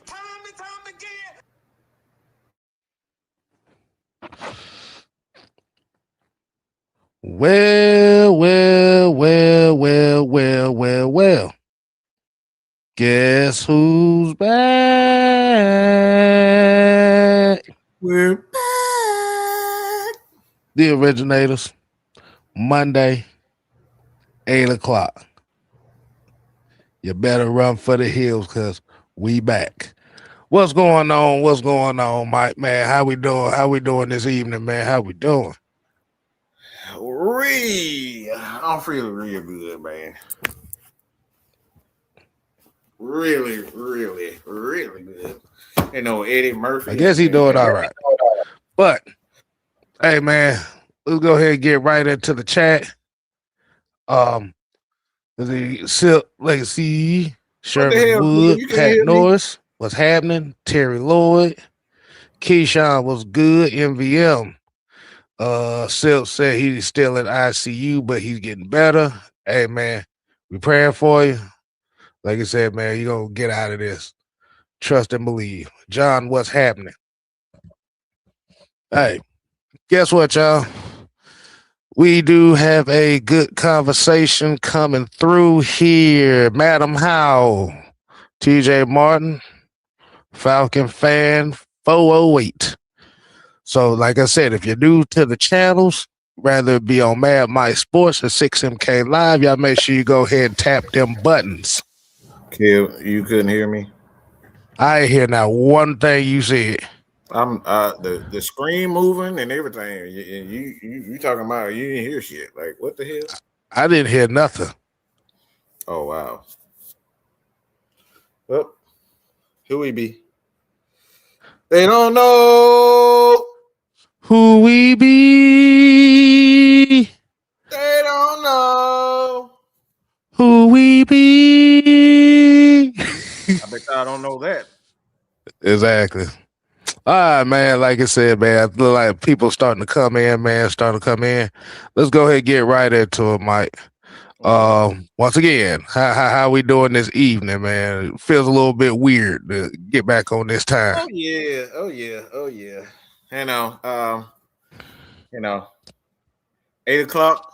time and time again. Well. Guess who's back? We're back. The originators. Monday, 8 o'clock. You better run for the hills because we back. What's going on? What's going on, Mike? Man, how we doing? How we doing this evening, man? How we doing? I'm feeling real good, man. Really good. You know, Eddie Murphy. I guess he doing all right. But, hey, man, let's go ahead and get right into the chat. The Silk Legacy, Sherman Wood, Pat Norris, what's happening? Terry Lloyd, Keyshawn was good. MVM. Silk said he's still in ICU, but he's getting better. Hey, man, we praying for you. Like I said, man, you're going to get out of this. Trust and believe. John, what's happening? Hey, guess what, y'all? We do have a good conversation coming through here. Madam Howe, TJ Martin, Falcon fan 408. So, like I said, if you're new to the channels, rather it be on Mad Mike Sports or 6MK Live, y'all make sure you go ahead and tap them buttons. Kev, you couldn't hear me? I ain't hear now one thing you said. I'm the screen moving and everything. You talking about you didn't hear shit. Like what the hell? I didn't hear nothing. Oh wow. Well, who we be? They don't know who we be. They don't know who we be. I bet I don't know that. Exactly. All right, man. Like I said, man, I feel like people starting to come in, man. Let's go ahead and get right into it, Mike. Once again, how we doing this evening, man? It feels a little bit weird to get back on this time. Oh yeah. You know, 8 o'clock,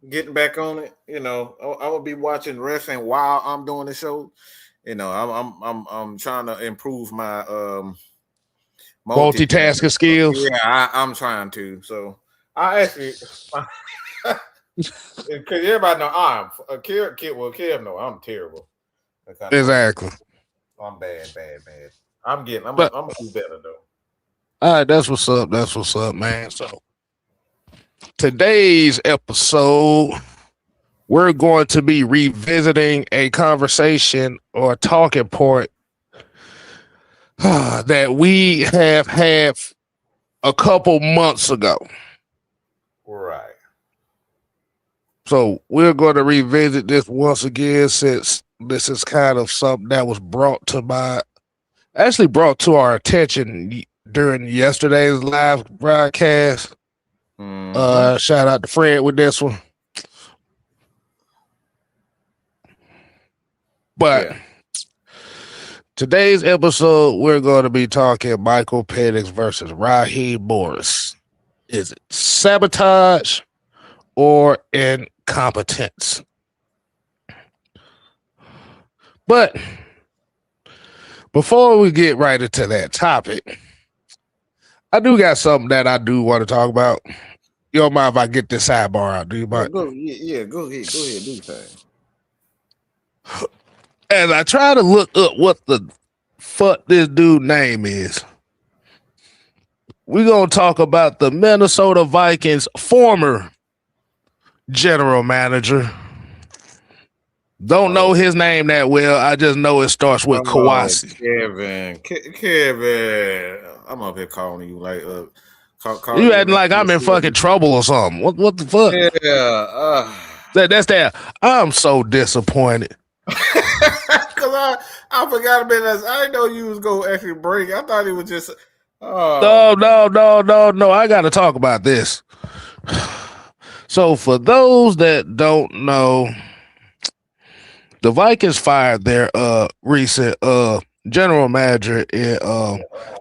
getting back on it. You know, I will be watching wrestling while I'm doing the show. You know, I'm trying to improve my multitasking skills. Yeah, I'm trying to. So I actually, because everybody know I'm a kid. Well, Kev know I'm terrible. Exactly. I'm bad. I'm do better though. All right, that's what's up, man. So today's episode, we're going to be revisiting a conversation or talking point that we have had a couple months ago. Right. So we're going to revisit this once again, since this is kind of something that was brought to our attention during yesterday's live broadcast. Mm-hmm. Shout out to Fred with this one. But today's episode, we're going to be talking Michael Penix versus Raheem Morris. Is it sabotage or incompetence? But before we get right into that topic, I do got something that I do want to talk about. You don't mind if I get this sidebar out, do you mind? Go ahead, do that. As I try to look up what the fuck this dude's name is, we're going to talk about the Minnesota Vikings former general manager. Don't know his name that well. I just know it starts with Kawasi. Kevin. I'm up here calling you like you acting like I'm in fucking trouble or something. What the fuck? Yeah. That's that. I'm so disappointed. Because I forgot about this. I didn't know you was going to actually break. I thought it was just... No. I got to talk about this. So for those that don't know, the Vikings fired their recent general manager.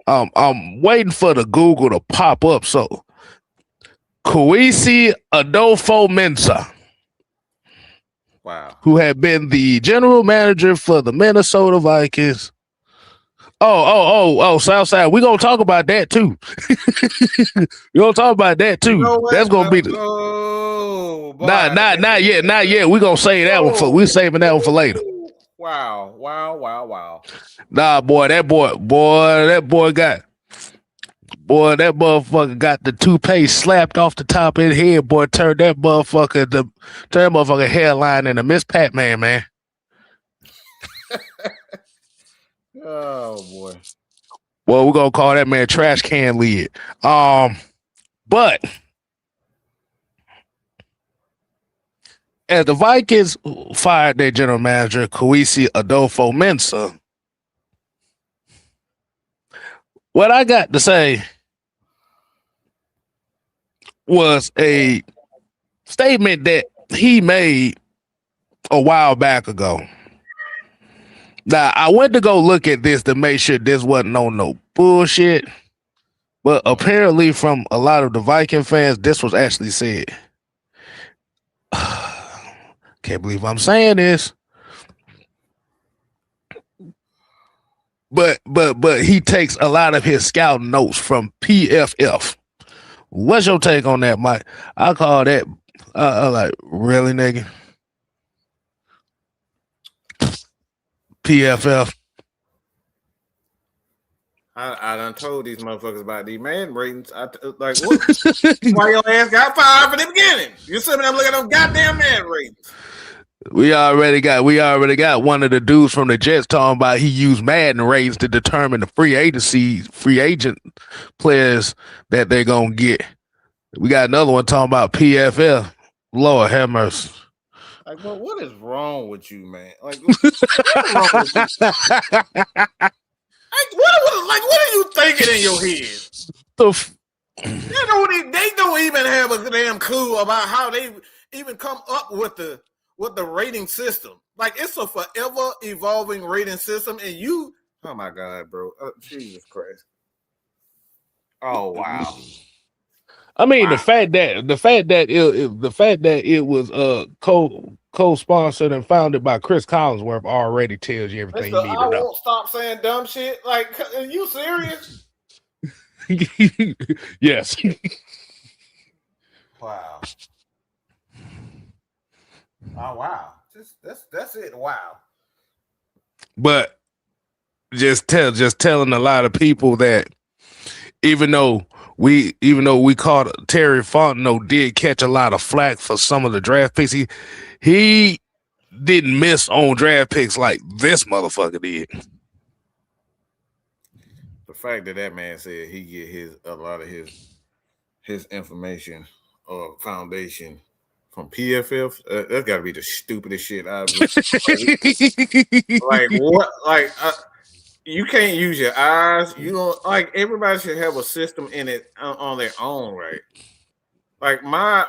I'm waiting for the Google to pop up. So Kwesi Adolfo-Mensah, Wow. who had been the general manager for the Minnesota Vikings. Southside. We're gonna talk about that too. We're gonna talk about that too. You know what? That's gonna be the not yet. We're gonna save that one for we're saving that one for later. Wow. Nah, that motherfucker got the toupee slapped off the top of his head, boy. Turned that motherfucker hairline into Miss Pat-Man, man. Oh boy. Well, we're gonna call that man trash can lid. But as the Vikings fired their general manager, Kwesi Adolfo-Mensah, what I got to say was a statement that he made a while back ago. Now, I went to go look at this to make sure this wasn't on no bullshit, but apparently from a lot of the Viking fans, this was actually said. Can't believe I'm saying this. But he takes a lot of his scouting notes from PFF. What's your take on that, Mike? I call that like, really, nigga? PFF. I done told these motherfuckers about these man ratings. Like, what? Why your ass got fired from the beginning? You sitting there looking at them goddamn man ratings. We already got one of the dudes from the Jets talking about he used Madden ratings to determine the free agent players that they're gonna get. We got another one talking about PFF. Lord have mercy. Like, bro, what is wrong with you, man? Like, what's wrong with you? What are you thinking in your head? They don't even have a damn clue about how they even come up with the rating system. Like, it's a forever evolving rating system, and you, oh my God, bro, Jesus Christ! Oh wow. I mean, the fact that it was co-sponsored and founded by Chris Collinsworth already tells you everything you need to know. I won't stop saying dumb shit. Like, are you serious? Yes. Wow. Oh wow. That's it. Wow. But just telling a lot of people that even though we caught Terry Fontenot did catch a lot of flack for some of the draft picks, he didn't miss on draft picks like this motherfucker did. The fact that man said he get a lot of his information or foundation from PFF, that's got to be the stupidest shit I've like what? Like you can't use your eyes. You don't like everybody should have a system in it on their own, right? Like my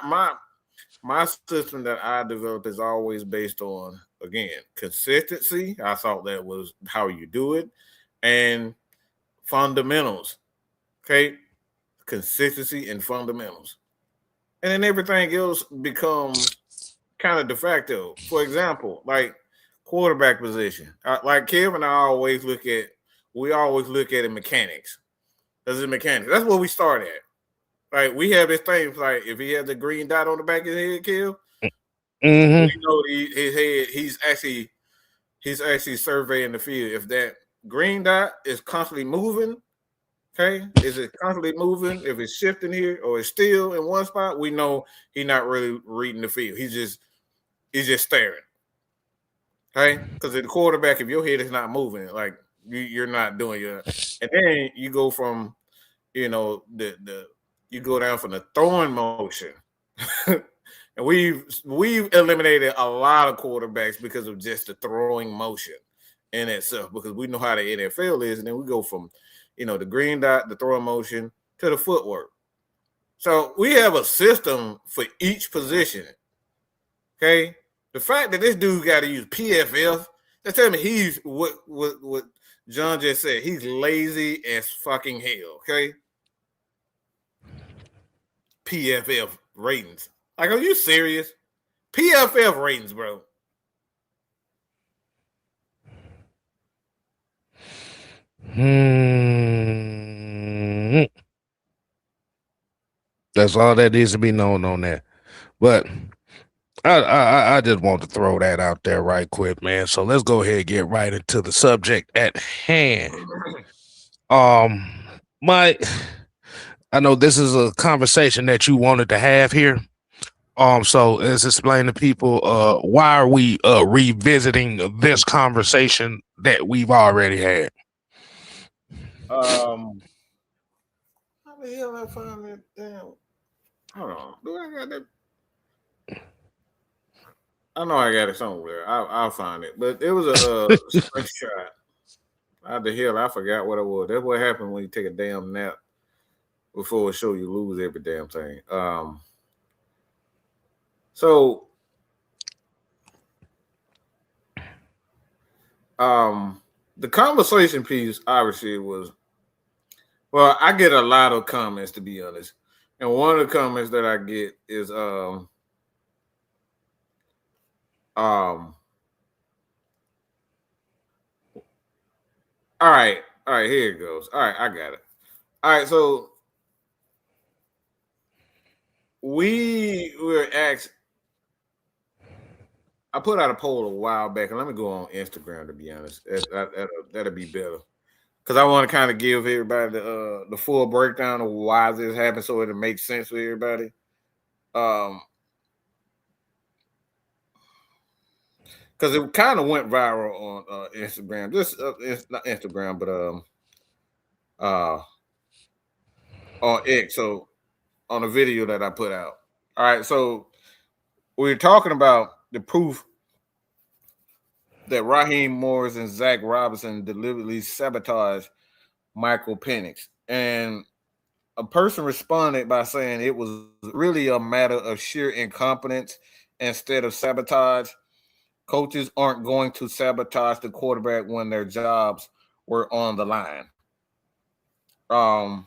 system that I developed is always based on, again, consistency. I thought that was how you do it, and fundamentals. Okay, consistency and fundamentals, and then everything else becomes kind of de facto. For example, like quarterback position. Like Kev and I always look at it mechanics. That's mechanics. That's where we start at. Like we have this thing like if he has the green dot on the back of his head, Kev, mm-hmm. you know his head, he's actually surveying the field. If that green dot is constantly moving, okay, is it constantly moving? If it's shifting here or it's still in one spot, we know he's not really reading the field. He's just staring. Okay, because the quarterback, if your head is not moving, like you're not doing your, and then you go from, you know, you go down from the throwing motion, and we've eliminated a lot of quarterbacks because of just the throwing motion in itself, because we know how the NFL is, and then we go from, you know, the green dot, the throwing motion, to the footwork. So we have a system for each position. Okay. The fact that this dude got to use PFF, that tell me he's what John just said he's lazy as fucking hell. Okay. PFF ratings. Like, are you serious? PFF ratings, bro. That's all that needs to be known on that. But I just want to throw that out there right quick, man. So let's go ahead and get right into the subject at hand. Um, Mike, I know this is a conversation that you wanted to have here. So let's explain to people why are we revisiting this conversation that we've already had. How the hell I find that damn? Hold on. Do I got that? I know I got it somewhere. I'll find it. But it was a screenshot. How the hell I forgot what it was. That's what happened when you take a damn nap before a show. You lose every damn thing. So the conversation piece obviously was, well, I get a lot of comments, to be honest. And one of the comments that I get is all right, here it goes. All right, I got it. All right, so we were asked, I put out a poll a while back, and let me go on Instagram, to be honest. That'll be better. Because I want to kind of give everybody the full breakdown of why this happened so it'll make sense for everybody. Because it kind of went viral on Instagram. It's not Instagram, but on X. So on a video that I put out. All right, so we're talking about the proof that Raheem Morris and Zach Robinson deliberately sabotaged Michael Penix. And a person responded by saying it was really a matter of sheer incompetence instead of sabotage. Coaches aren't going to sabotage the quarterback when their jobs were on the line. I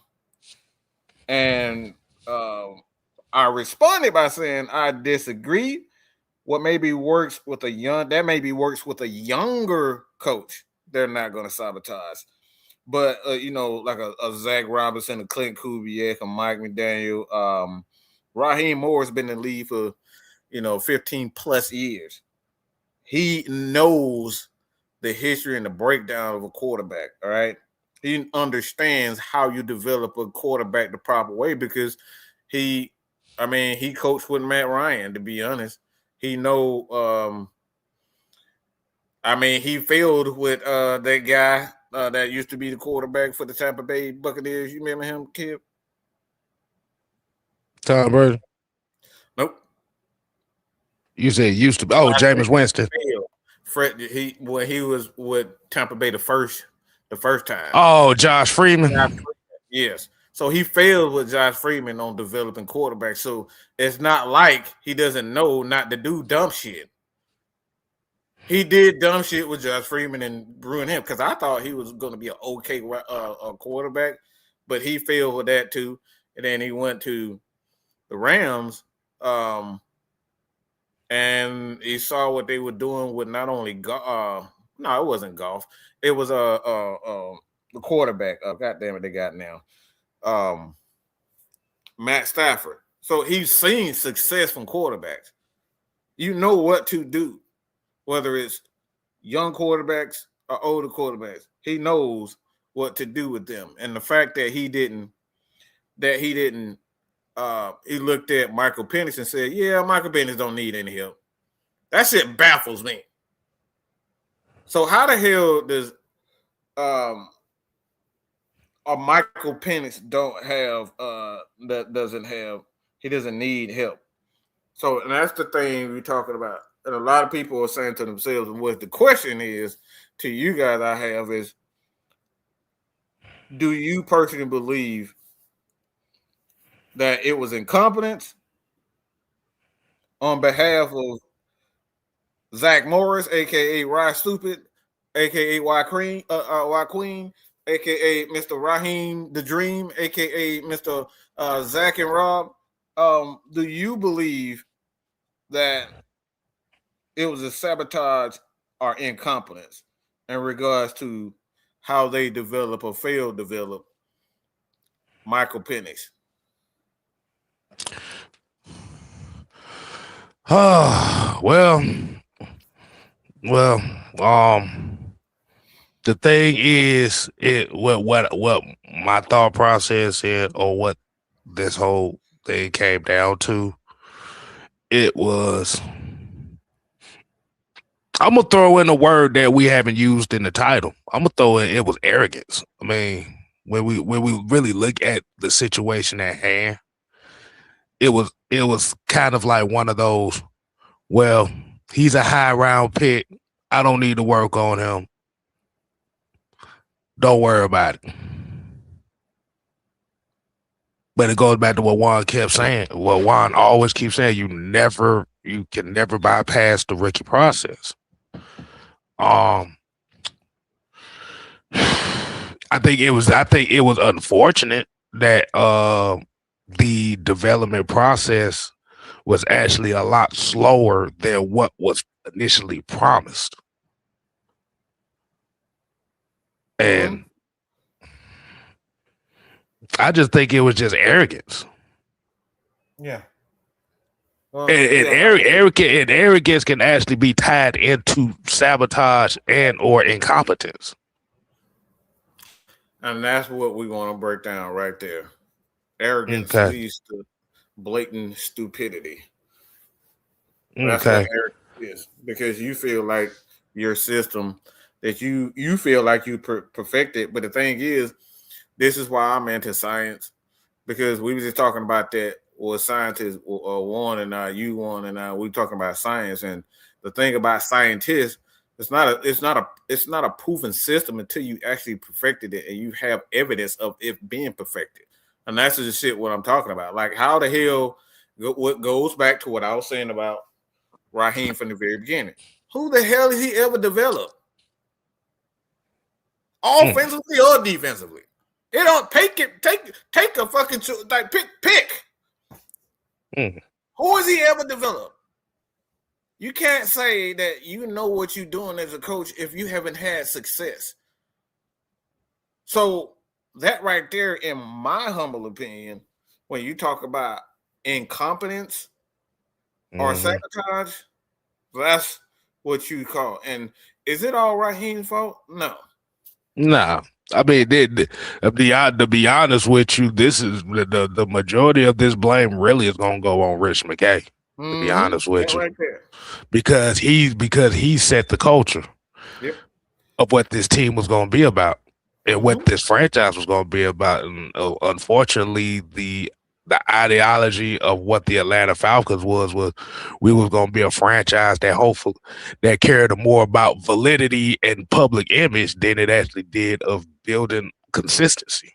responded by saying I disagree. What maybe works with a younger coach, they're not going to sabotage. But like a Zach Robinson, a Clint Kubiak, a Mike McDaniel, Raheem Moore's been in the league for 15 plus years. He knows the history and the breakdown of a quarterback. All right, he understands how you develop a quarterback the proper way because he coached with Matt Ryan. To be honest, he know. He failed with that guy that used to be the quarterback for the Tampa Bay Buccaneers. You remember him, kid? Tom Brady. Nope. You said used to be. Oh, Jameis Winston. Fred, when he was with Tampa Bay the first time. Oh, Josh Freeman. Yes. So he failed with Josh Freeman on developing quarterbacks. So it's not like he doesn't know not to do dumb shit. He did dumb shit with Josh Freeman and ruined him because I thought he was going to be an okay quarterback, but he failed with that too. And then he went to the Rams, and he saw what they were doing with not only no, it wasn't golf. It was the quarterback. God damn it, they got now. Matt Stafford. So he's seen success from quarterbacks. You know what to do. Whether it's young quarterbacks or older quarterbacks, he knows what to do with them. And the fact that he looked at Michael Penix and said, yeah, Michael Penix don't need any help. That shit baffles me. So how the hell does a Michael Penix he doesn't need help. So, and that's the thing we're talking about. And a lot of people are saying to themselves, and what the question is to you guys I have is, do you personally believe that it was incompetence on behalf of Zach Morris, a.k.a. Rye Stupid, aka Y Queen, aka Mr. Raheem the Dream, aka Mr. Zach and Rob. Do you believe that it was a sabotage or incompetence in regards to how they develop or fail develop Michael Penix? well, the thing is, what my thought process is, or what this whole thing came down to, it was. I'm gonna throw in a word that we haven't used in the title. I'm gonna throw in it was arrogance. I mean, when we really look at the situation at hand, it was kind of like one of those. Well, he's a high round pick. I don't need to work on him. Don't worry about it. But it goes back to what Juan kept saying. What Juan always keeps saying: you can never bypass the rookie process. I think it was unfortunate that the development process was actually a lot slower than what was initially promised. And I just think it was just arrogance. Yeah. Well, arrogance can actually be tied into sabotage and or incompetence. And that's what we're going to break down right there. Arrogance leads to blatant stupidity. That's what arrogance is, because you feel like your system that you feel like you perfected. But the thing is, this is why I'm anti science, because we were just talking about that. Well, scientists one and now you one and now we talking about science. And the thing about scientists, it's not a proven system until you actually perfected it and you have evidence of it being perfected. And that's the shit what I'm talking about. Like, how the hell, what goes back to what I was saying about Raheem from the very beginning. Who the hell has he ever developed? Offensively or defensively? It don't take a fucking like pick. Who has he ever developed? You can't say that you know what you're doing as a coach if you haven't had success. So that right there, in my humble opinion, when you talk about incompetence or sabotage, that's what you call. And is it all Raheem's fault? No. Nah. I mean, to be honest with you, this is the majority of this blame really is gonna go on Rich McKay. To be honest with you, right there. because he set the culture of what this team was gonna be about and what this franchise was gonna be about. And unfortunately, the ideology of what the Atlanta Falcons was we was gonna be a franchise that cared more about validity and public image than it actually did of building consistency.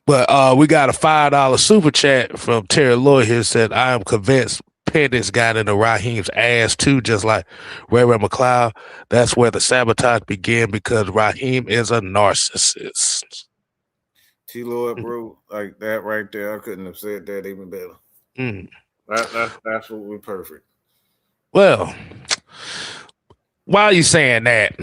But we got a $5 super chat from Terry Lloyd here. Said, I am convinced Penix got into Raheem's ass too, just like Ray McLeod. That's where the sabotage began because Raheem is a narcissist. T. Lloyd, bro, like that right there, I couldn't have said that even better. That's absolutely perfect. Well, while you're saying that,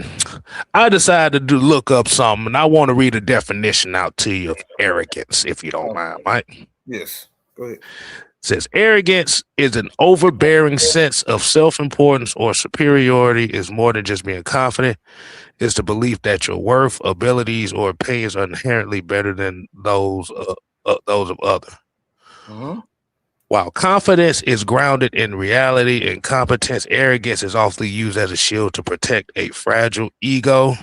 I decided to look up something, and I want to read a definition out to you of arrogance, if you don't mind, Mike. Yes, go ahead. It says, arrogance is an overbearing sense of self-importance or superiority. Is more than just being confident. It's the belief that your worth, abilities, or opinions are inherently better than those of others. While confidence is grounded in reality and competence, arrogance is often used as a shield to protect a fragile ego.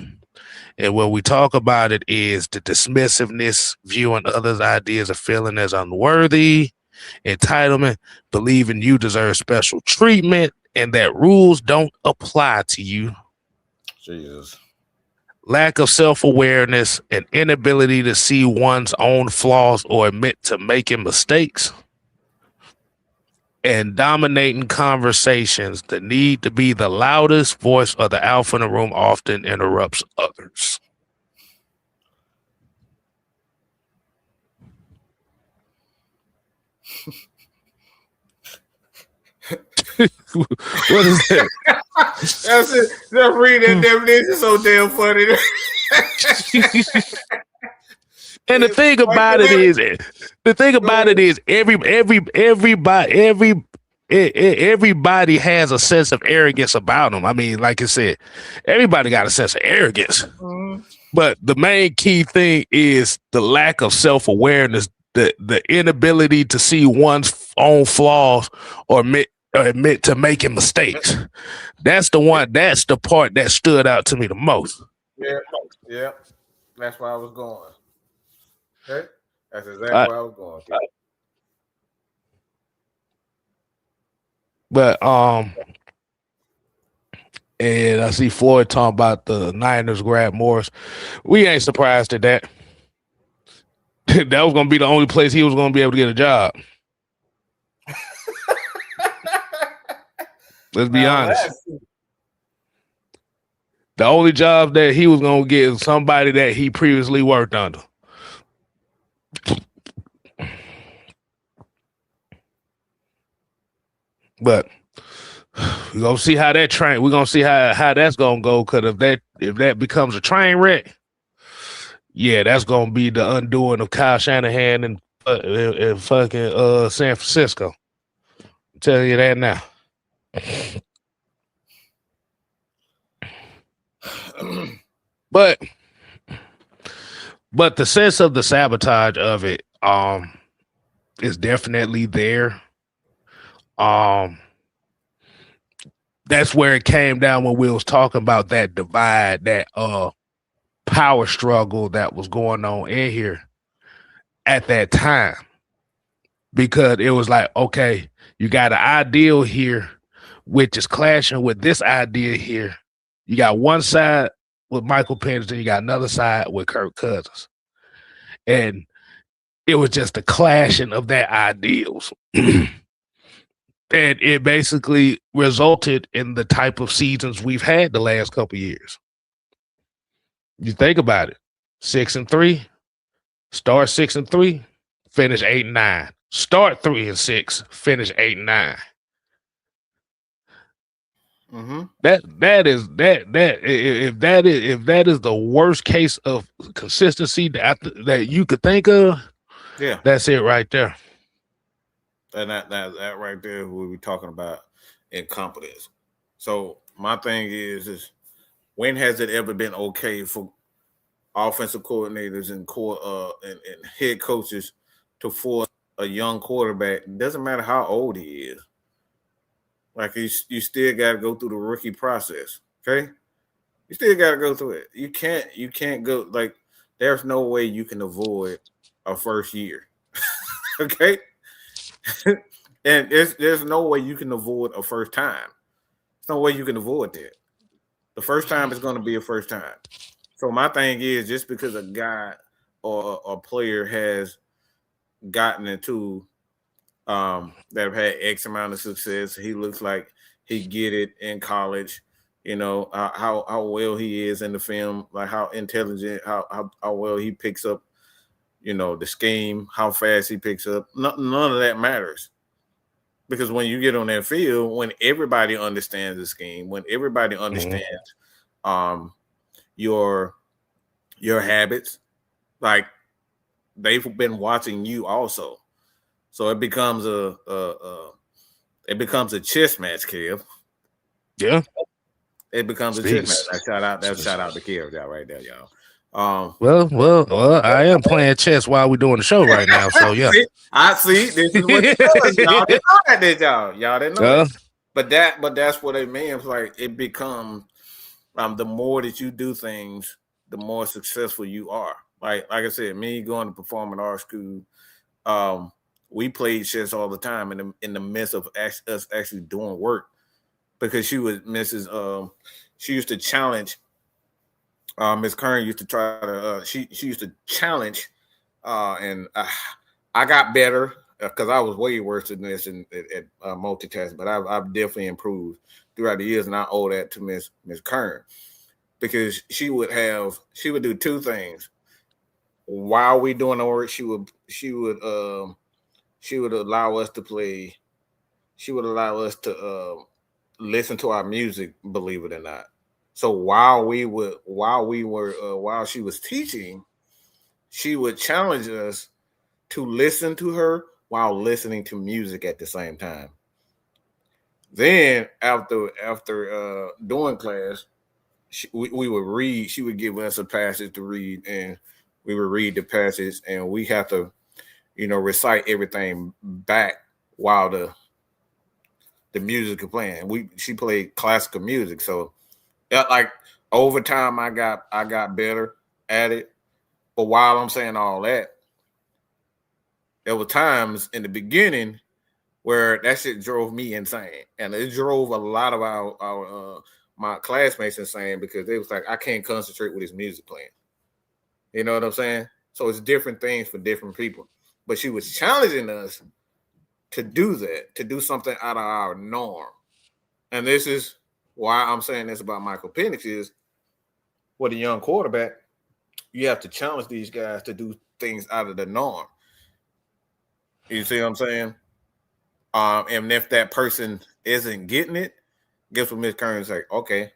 And when we talk about it is the dismissiveness, viewing others' ideas or feeling as unworthy, entitlement, believing you deserve special treatment, and that rules don't apply to you. Jesus. Lack of self-awareness, an inability to see one's own flaws or admit to making mistakes. and dominating conversations. The need to be the loudest voice or the alpha in the room often interrupts others. What is that? That's it. Just read that definition. So damn funny. And the thing about it is, everybody has a sense of arrogance about them. I mean, like I said, everybody got a sense of arrogance. Mm-hmm. But the main key thing is the lack of self-awareness, the inability to see one's own flaws or admit to making mistakes. That's the one. That's the part that stood out to me the most. Yeah. That's where I was going. Okay, that's exactly where I was going. But and I see Floyd talking about the Niners grab Morris. We ain't surprised at that. That was gonna be the only place he was gonna be able to get a job. Let's be honest. The only job that he was gonna get is somebody that he previously worked under. But we're gonna see how that train. We're gonna see how that's gonna go. Because if that becomes a train wreck, yeah, that's gonna be the undoing of Kyle Shanahan and fucking San Francisco. I'm telling you that now. But the sense of the sabotage of it is definitely there. That's where it came down when we was talking about that divide, that power struggle that was going on in here at that time. Because it was like, okay, you got an ideal here, which is clashing with this idea here. You got one side with Michael Penix, and you got another side with Kirk Cousins. And it was just the clashing of their ideals. And it basically resulted in the type of seasons we've had the last couple of years. You think about it. 6-3, start 6-3, finish 8-9. Start 3-6, finish 8-9. Mm-hmm. If that is the worst case of consistency that you could think of, yeah, that's it right there. And that right there, we'll be talking about incompetence. So my thing is when has it ever been okay for offensive coordinators and head coaches to force a young quarterback? It doesn't matter how old he is. Like you still got to go through the rookie process. Okay, you still got to go through it. You can't go like there's no way you can avoid a first year. Okay. And there's no way you can avoid a first time. There's no way you can avoid that. The first time is going to be a first time. So my thing is, just because a guy or a player has gotten into that have had X amount of success, he looks like he get it in college. You know how well he is in the film, like how intelligent, how well he picks up. You know, the scheme, how fast he picks up. None of that matters. Because when you get on that field, when everybody understands the scheme, when everybody understands your habits, like they've been watching you also. So it becomes a chess match, Kev. Yeah. It becomes a chess match. Shout out to Kev, y'all, right there, y'all. Well, I am playing chess while we're doing the show right now, so yeah. I see. This is what it does. Y'all didn't know that, did y'all? Y'all didn't know that. But that's what it means. Like it becomes the more that you do things, the more successful you are. Like I said, me going to performing arts school, we played chess all the time in the midst of us actually doing work, because she was Mrs. She used to challenge. Miss Kern used to try to. She used to challenge, and I got better. because I was way worse than this at multitasking, but I've definitely improved throughout the years, and I owe that to Miss Kern, because she would do two things while we doing the work. She would allow us to play. She would allow us to listen to our music, believe it or not. So while she was teaching, she would challenge us to listen to her while listening to music at the same time. Then after doing class, we would read. She would give us a passage to read, and we would read the passage, and we have to, recite everything back while the music is playing. She played classical music, so like over time I got better at it. But while I'm saying all that, there were times in the beginning where that shit drove me insane, and it drove a lot of our my classmates insane, because they was like, I can't concentrate with this music playing. You know what I'm saying? So it's different things for different people. But she was challenging us to do that, to do something out of our norm. And this is why I'm saying this about Michael Penix is, with a young quarterback, you have to challenge these guys to do things out of the norm. You see what I'm saying? And if that person isn't getting it, guess what Ms. Kern's like, okay,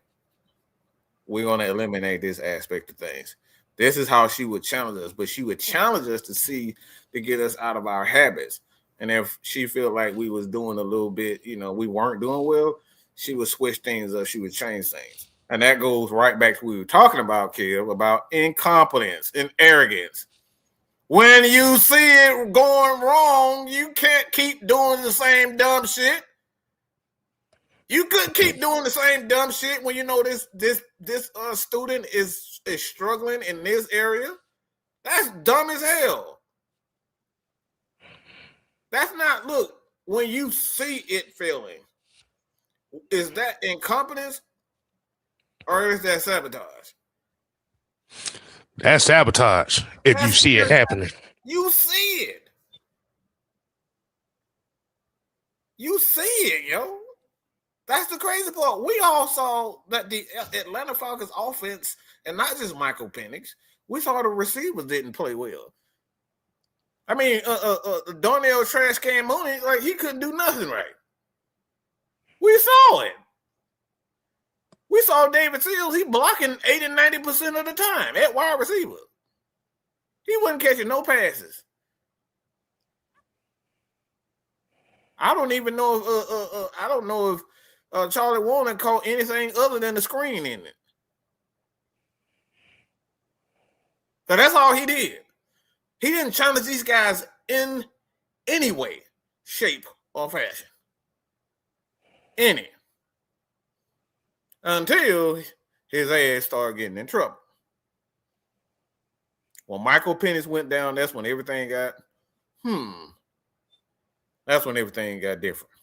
we're going to eliminate this aspect of things. This is how she would challenge us, but she would challenge us to get us out of our habits. And if she felt like we was doing a little bit, we weren't doing well, she would switch things up. She would change things. And that goes right back to what we were talking about, Kev, about incompetence and arrogance. When you see it going wrong, you can't keep doing the same dumb shit. You couldn't keep doing the same dumb shit when you know this student is struggling in this area. That's dumb as hell. That's not, look, when you see it failing, is that incompetence or is that sabotage? That's sabotage if you see it happening. You see it. You see it, yo. That's the crazy part. We all saw that the Atlanta Falcons offense, and not just Michael Penix, we saw the receivers didn't play well. I mean, Darnell Trash Can Mooney, like, he couldn't do nothing right. We saw it. We saw David Seals, he blocking 80-90% of the time at wide receiver. He wasn't catching no passes. I don't even know if Charlie Warner caught anything other than the screen in it. So that's all he did. He didn't challenge these guys in any way, shape, or fashion. Any. Until his ass started getting in trouble. When Michael Penix went down, that's when everything got, that's when everything got different.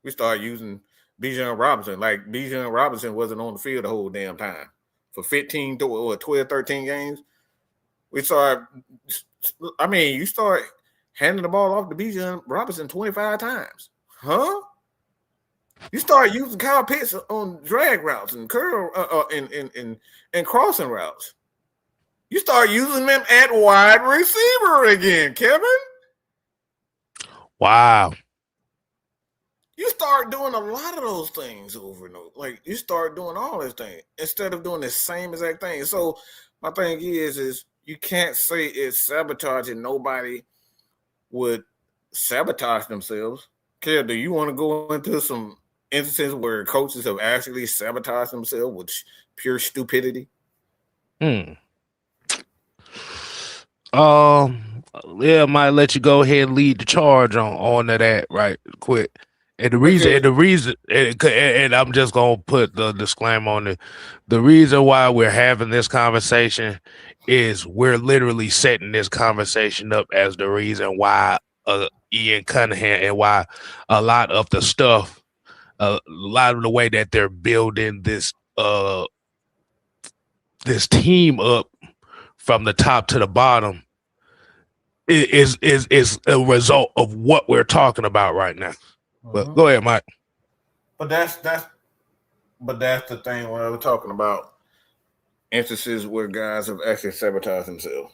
We started using Bijan Robinson. Like, Bijan Robinson wasn't on the field the whole damn time. For 12, 13 games, we started, you start handing the ball off to Bijan Robinson 25 times. Huh? You start using Kyle Pitts on drag routes and curl and crossing routes. You start using them at wide receiver again, Kevin. Wow. You start doing a lot of those things over and over. Like, you start doing all those things instead of doing the same exact thing. So my thing is you can't say it's sabotage and nobody would sabotage themselves. Kev, do you want to go into some instances where coaches have actually sabotaged themselves with pure stupidity? Yeah, might let you go ahead and lead the charge on to that right quick. And the reason, and I'm just gonna put the disclaimer on it. The reason why we're having this conversation is we're literally setting this conversation up as the reason why Ian Cunningham and why a lot of the stuff, a lot of the way that they're building this team up from the top to the bottom is a result of what we're talking about right now. But go ahead, Mike. But that's the thing when we're talking about instances where guys have actually sabotaged themselves.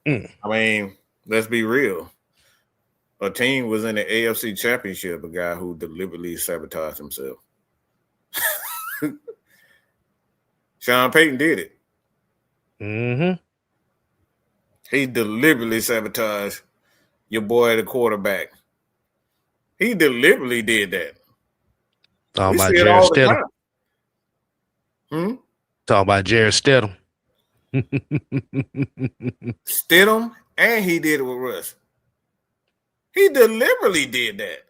I mean, let's be real. A team was in the AFC Championship, a guy who deliberately sabotaged himself. Sean Payton did it. He deliberately sabotaged your boy, the quarterback. He deliberately did that. Talking we about see it Jared all the Stidham. time. Talking about Jared Stidham. Stidham, and he did it with Russ. He deliberately did that.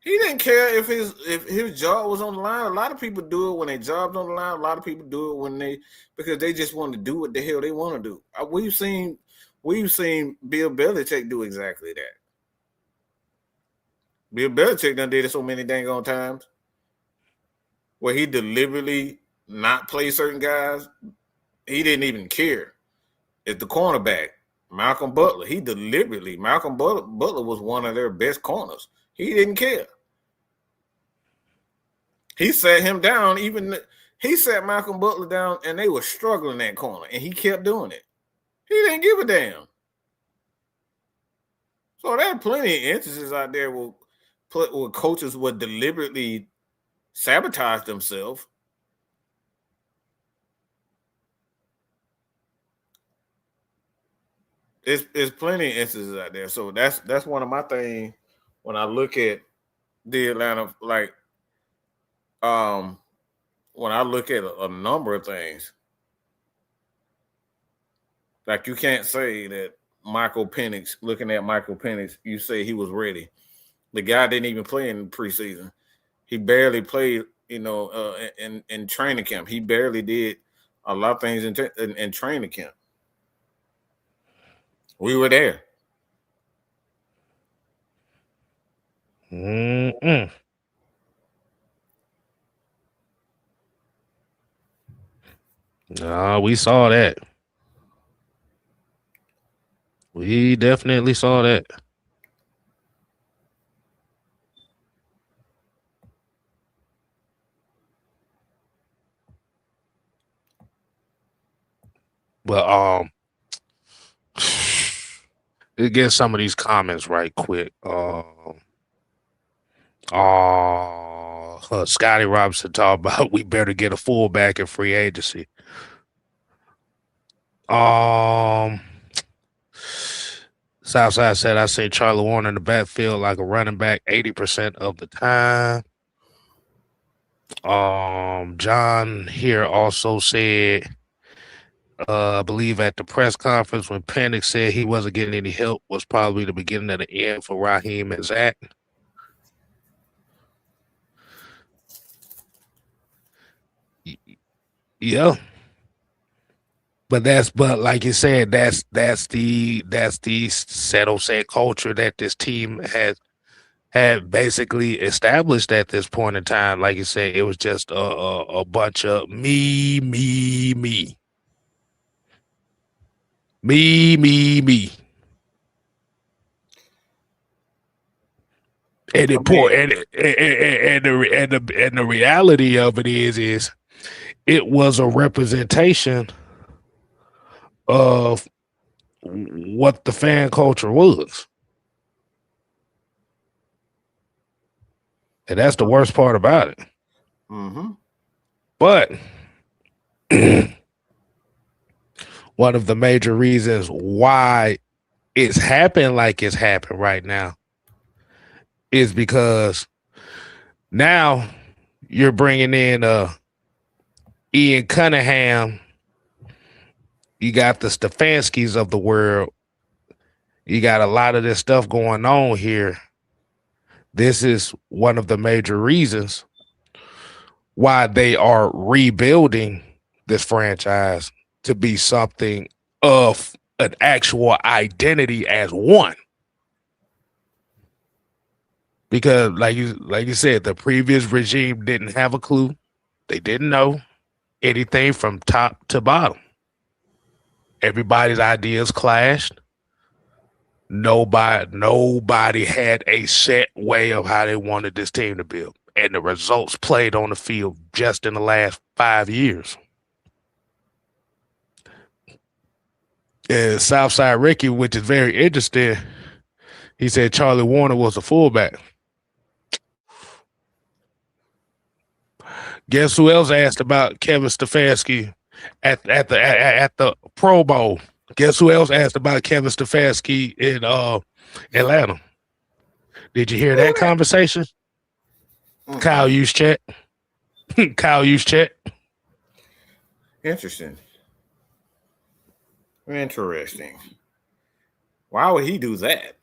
He didn't care if his job was on the line. A lot of people do it when their job's on the line. A lot of people do it because they just want to do what the hell they want to do. We've seen Bill Belichick do exactly that. Bill Belichick done did it so many dang on times where he deliberately not play certain guys. He didn't even care. If the cornerback, Malcolm Butler, Malcolm Butler was one of their best corners. He didn't care. He sat him down, he sat Malcolm Butler down, and they were struggling that corner, and he kept doing it. He didn't give a damn. So there are plenty of instances out there where coaches would deliberately sabotage themselves. There's plenty of instances out there. So that's one of my things when I look at the Atlanta, like, when I look at a number of things, like you can't say that Michael Penix, looking at Michael Penix, you say he was ready. The guy didn't even play in the preseason. He barely played, in training camp. He barely did a lot of things in training camp. We were there. No, we saw that. We definitely saw that. But let's get some of these comments right quick. Scotty Robinson talked about we better get a fullback in free agency. Southside said I see Charlie Warner in the backfield like a running back 80% of the time. John here also said, I believe at the press conference when Penix said he wasn't getting any help was probably the beginning of the end for Raheem and Zach. Yeah. But like you said, that's the settle set culture that this team had basically established at this point in time. Like you said, it was just a bunch of me. And the reality of it is it was a representation of what the fan culture was. And that's the worst part about it. But one of the major reasons why it's happened like it's happened right now is because now you're bringing in Ian Cunningham. You got the Stefanskis of the world. You got a lot of this stuff going on here. This is one of the major reasons why they are rebuilding this franchise to be something of an actual identity as one. Because like you said, the previous regime didn't have a clue. They didn't know anything from top to bottom. Everybody's ideas clashed. Nobody had a set way of how they wanted this team to build. And the results played on the field just in the last 5 years. And Southside Ricky, which is very interesting, he said Charlie Warner was a fullback. Guess who else asked about Kevin Stefanski at the Pro Bowl? Guess who else asked about Kevin Stefanski in Atlanta? Did you hear that conversation? Kyle Juszczyk. Kyle Juszczyk. Interesting. Why would he do that?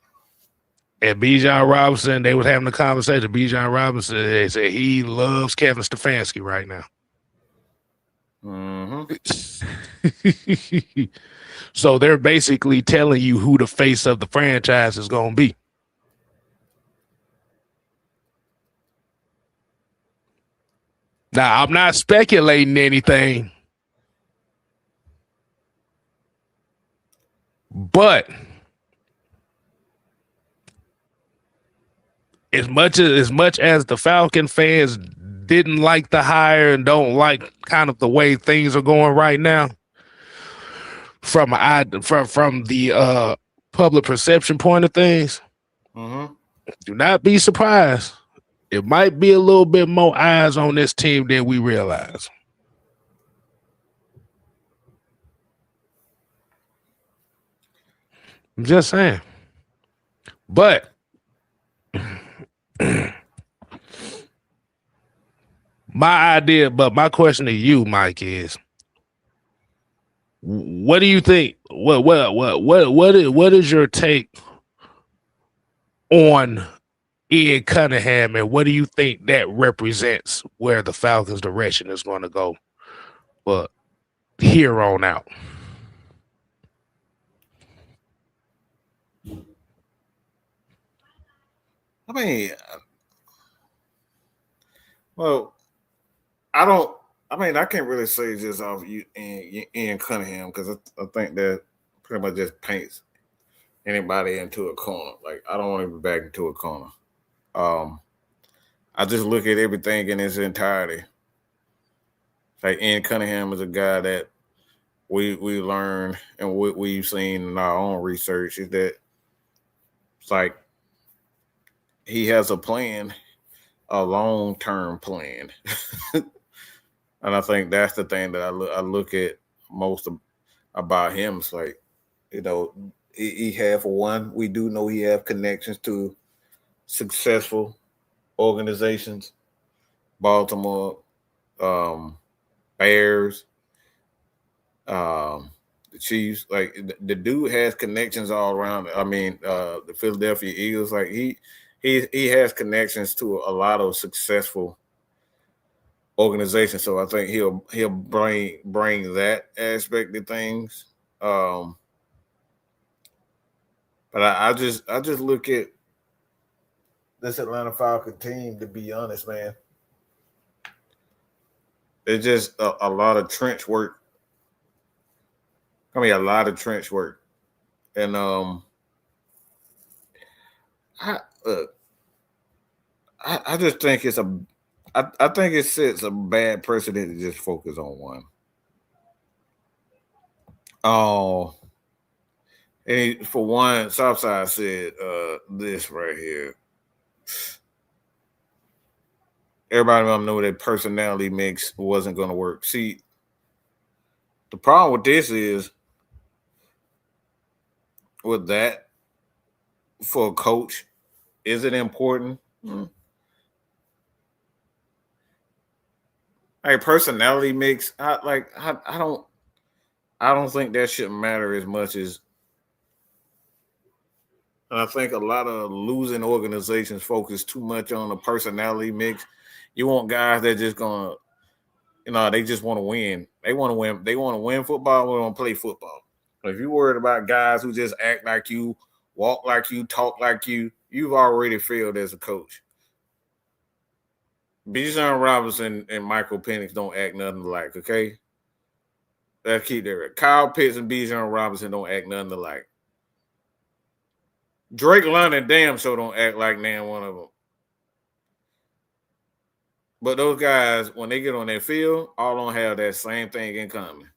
And Bijan Robinson, they was having a conversation. Bijan Robinson, they said he loves Kevin Stefanski right now. Mm-hmm. So they're basically telling you who the face of the franchise is going to be. Now, I'm not speculating anything, but as much as the Falcon fans didn't like the hire and don't like kind of the way things are going right now, from the public perception point of things, do not be surprised. It might be a little bit more eyes on this team than we realize. I'm just saying. But my question to you, Mike, is what do you think? What is your take on Ian Cunningham, and what do you think that represents where the Falcons' direction is going to go, but here on out? I mean, well, I can't really say just off you and Ian Cunningham, because I think that pretty much just paints anybody into a corner. Like, I don't want to be back into a corner. I just look at everything in its entirety. Like, Ian Cunningham is a guy that we learned, and what we've seen in our own research is that it's like he has a plan, a long-term plan. And I think that's the thing that I look at most about him. It's like, he have, for one, we do know he have connections to successful organizations, Baltimore, Bears, the Chiefs. Like, the dude has connections all around. I mean, the Philadelphia Eagles. Like, he has connections to a lot of successful organizations. So I think he'll bring that aspect of things. But I just look at this Atlanta Falcon team, to be honest, man. It's just a lot of trench work. A lot of trench work. And I just think I think it sets a bad precedent to just focus on one. Oh, and for one, Southside said this right here. Everybody want to know that personality mix wasn't going to work. See, the problem with this is, with that, for a coach, is it important? Like, personality mix, I don't think that should matter as much as. And I think a lot of losing organizations focus too much on the personality mix. You want guys that just gonna, they just want to win. They want to win. They want to win football. They want to play football. If you're worried about guys who just act like you, walk like you, talk like you, you've already failed as a coach. Bijan Robinson and Michael Penix don't act nothing alike, okay? Let's keep that right. Kyle Pitts and Bijan Robinson don't act nothing alike. Drake London damn sure don't act like nan one of them. But those guys, when they get on that field, all don't have that same thing in common.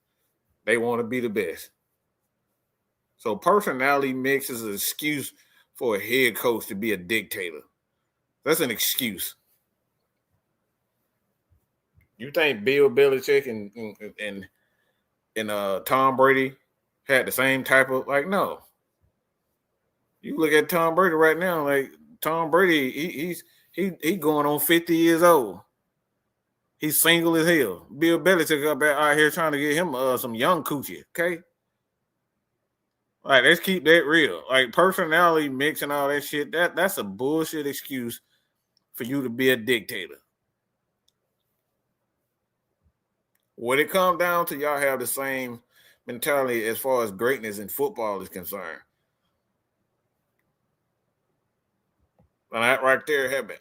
They want to be the best. So personality mix is an excuse for a head coach to be a dictator. That's an excuse. You think Bill Belichick and Tom Brady had the same type of no. You look at Tom Brady right now, like Tom Brady, he's going on 50 years old. He's single as hell. Bill Belichick up out here trying to get him some young coochie, okay? Like, let's keep that real. Like, personality mix and all that shit, that's a bullshit excuse for you to be a dictator. When it comes down to y'all have the same mentality as far as greatness in football is concerned. And that right there happened.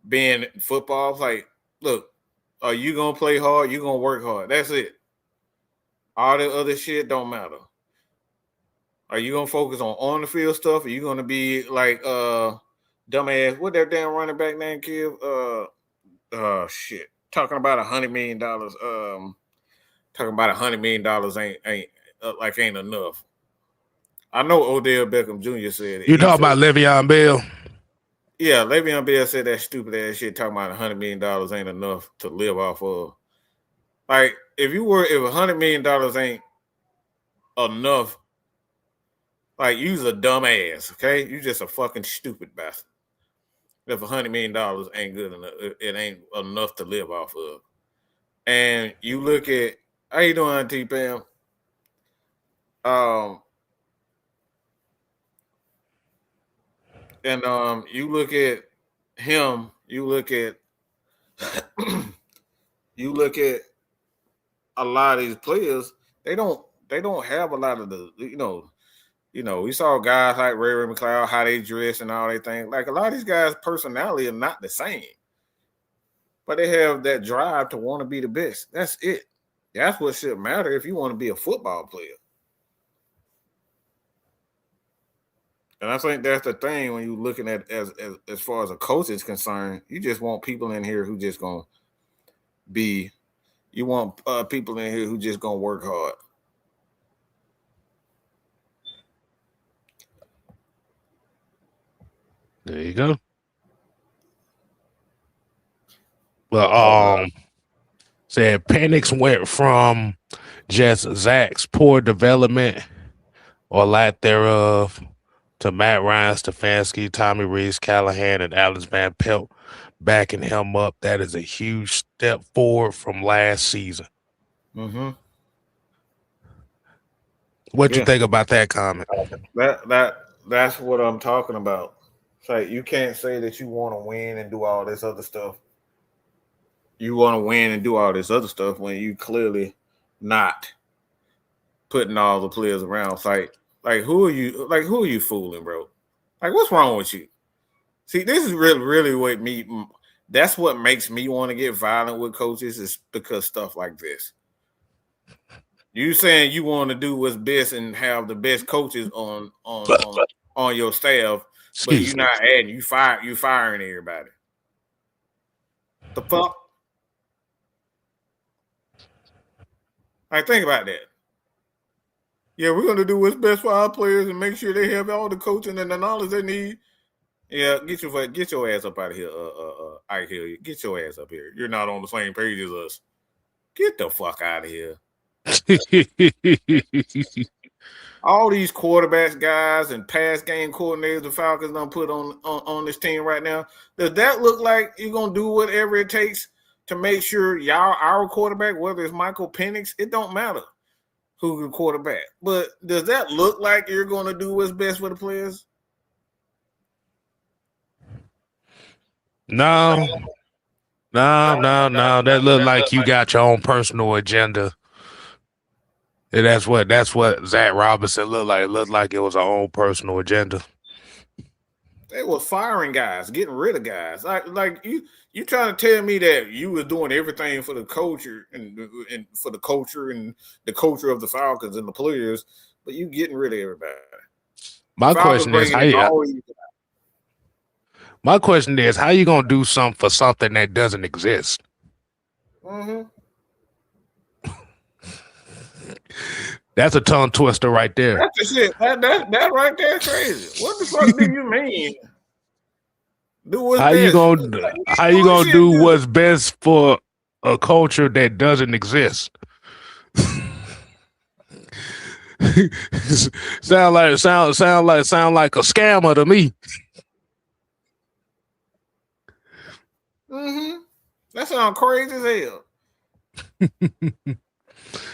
Being football, like, look, are you gonna play hard? You gonna work hard? That's it. All the other shit don't matter. Are you gonna focus on the field stuff? Are you gonna be like dumbass? What that damn running back name, kid? Shit. Talking about $100 million. Talking about $100 million ain't enough. I know Odell Beckham Jr. said it. You talking about Le'Veon Bell? Yeah, Le'Veon Bell said that stupid ass shit talking about $100 million ain't enough to live off of. Like, if $100 million ain't enough, like, you's a dumb ass, okay? You just a fucking stupid bastard. If $100 million ain't good enough, it ain't enough to live off of. And you look at, how you doing, Auntie Pam? You look at him, you look at a lot of these players, they don't have a lot of the, we saw guys like Ray McLeod, how they dress and all they things. Like, a lot of these guys' personality are not the same. But they have that drive to want to be the best. That's it. That's what should matter if you want to be a football player. And I think that's the thing when you're looking at as far as a coach is concerned. You just want people in here who just gonna be. You want people in here who just gonna work hard. There you go. Well, said Penix went from just Zach's poor development or lack thereof to Matt Ryan, Stefanski, Tommy Rees, Callahan, and Alex Van Pelt backing him up. That is a huge step forward from last season. Mm-hmm. What you think about that comment? That's what I'm talking about. It's like, you can't say that you want to win and do all this other stuff. You want to win and do all this other stuff when you clearly not putting all the players around. It's like who are you fooling, bro? Like, what's wrong with you? See, this is really what that's what makes me want to get violent with coaches, is because stuff like this. You saying you want to do what's best and have the best coaches on your staff, but you're not adding. You firing everybody. The fuck? Like, think about that. Yeah, we're gonna do what's best for our players and make sure they have all the coaching and the knowledge they need. Yeah, get your ass up out of here. I hear you. Get your ass up here. You're not on the same page as us. Get the fuck out of here. All these quarterbacks guys and pass game coordinators the Falcons done put on this team right now. Does that look like you're gonna do whatever it takes to make sure our quarterback, whether it's Michael Penix, it don't matter who's the quarterback. But does that look like you're gonna do what's best for the players? No. That look like you got your own personal agenda. And that's what Zach Robinson looked like. It looked like it was our own personal agenda. They was firing guys, getting rid of guys. Like you trying to tell me that you was doing everything for the culture and for the culture and the culture of the Falcons and the players, but you getting rid of everybody. My Falcons question is bringing in all these. My question is, how you gonna do something for something that doesn't exist? Mm-hmm. That's a tongue twister right there. That's the shit. That right there crazy. What the fuck do you mean? Do what's How best. you gonna do what's best for a culture that doesn't exist? sound like a scammer to me. Mm-hmm. That sounds crazy as hell.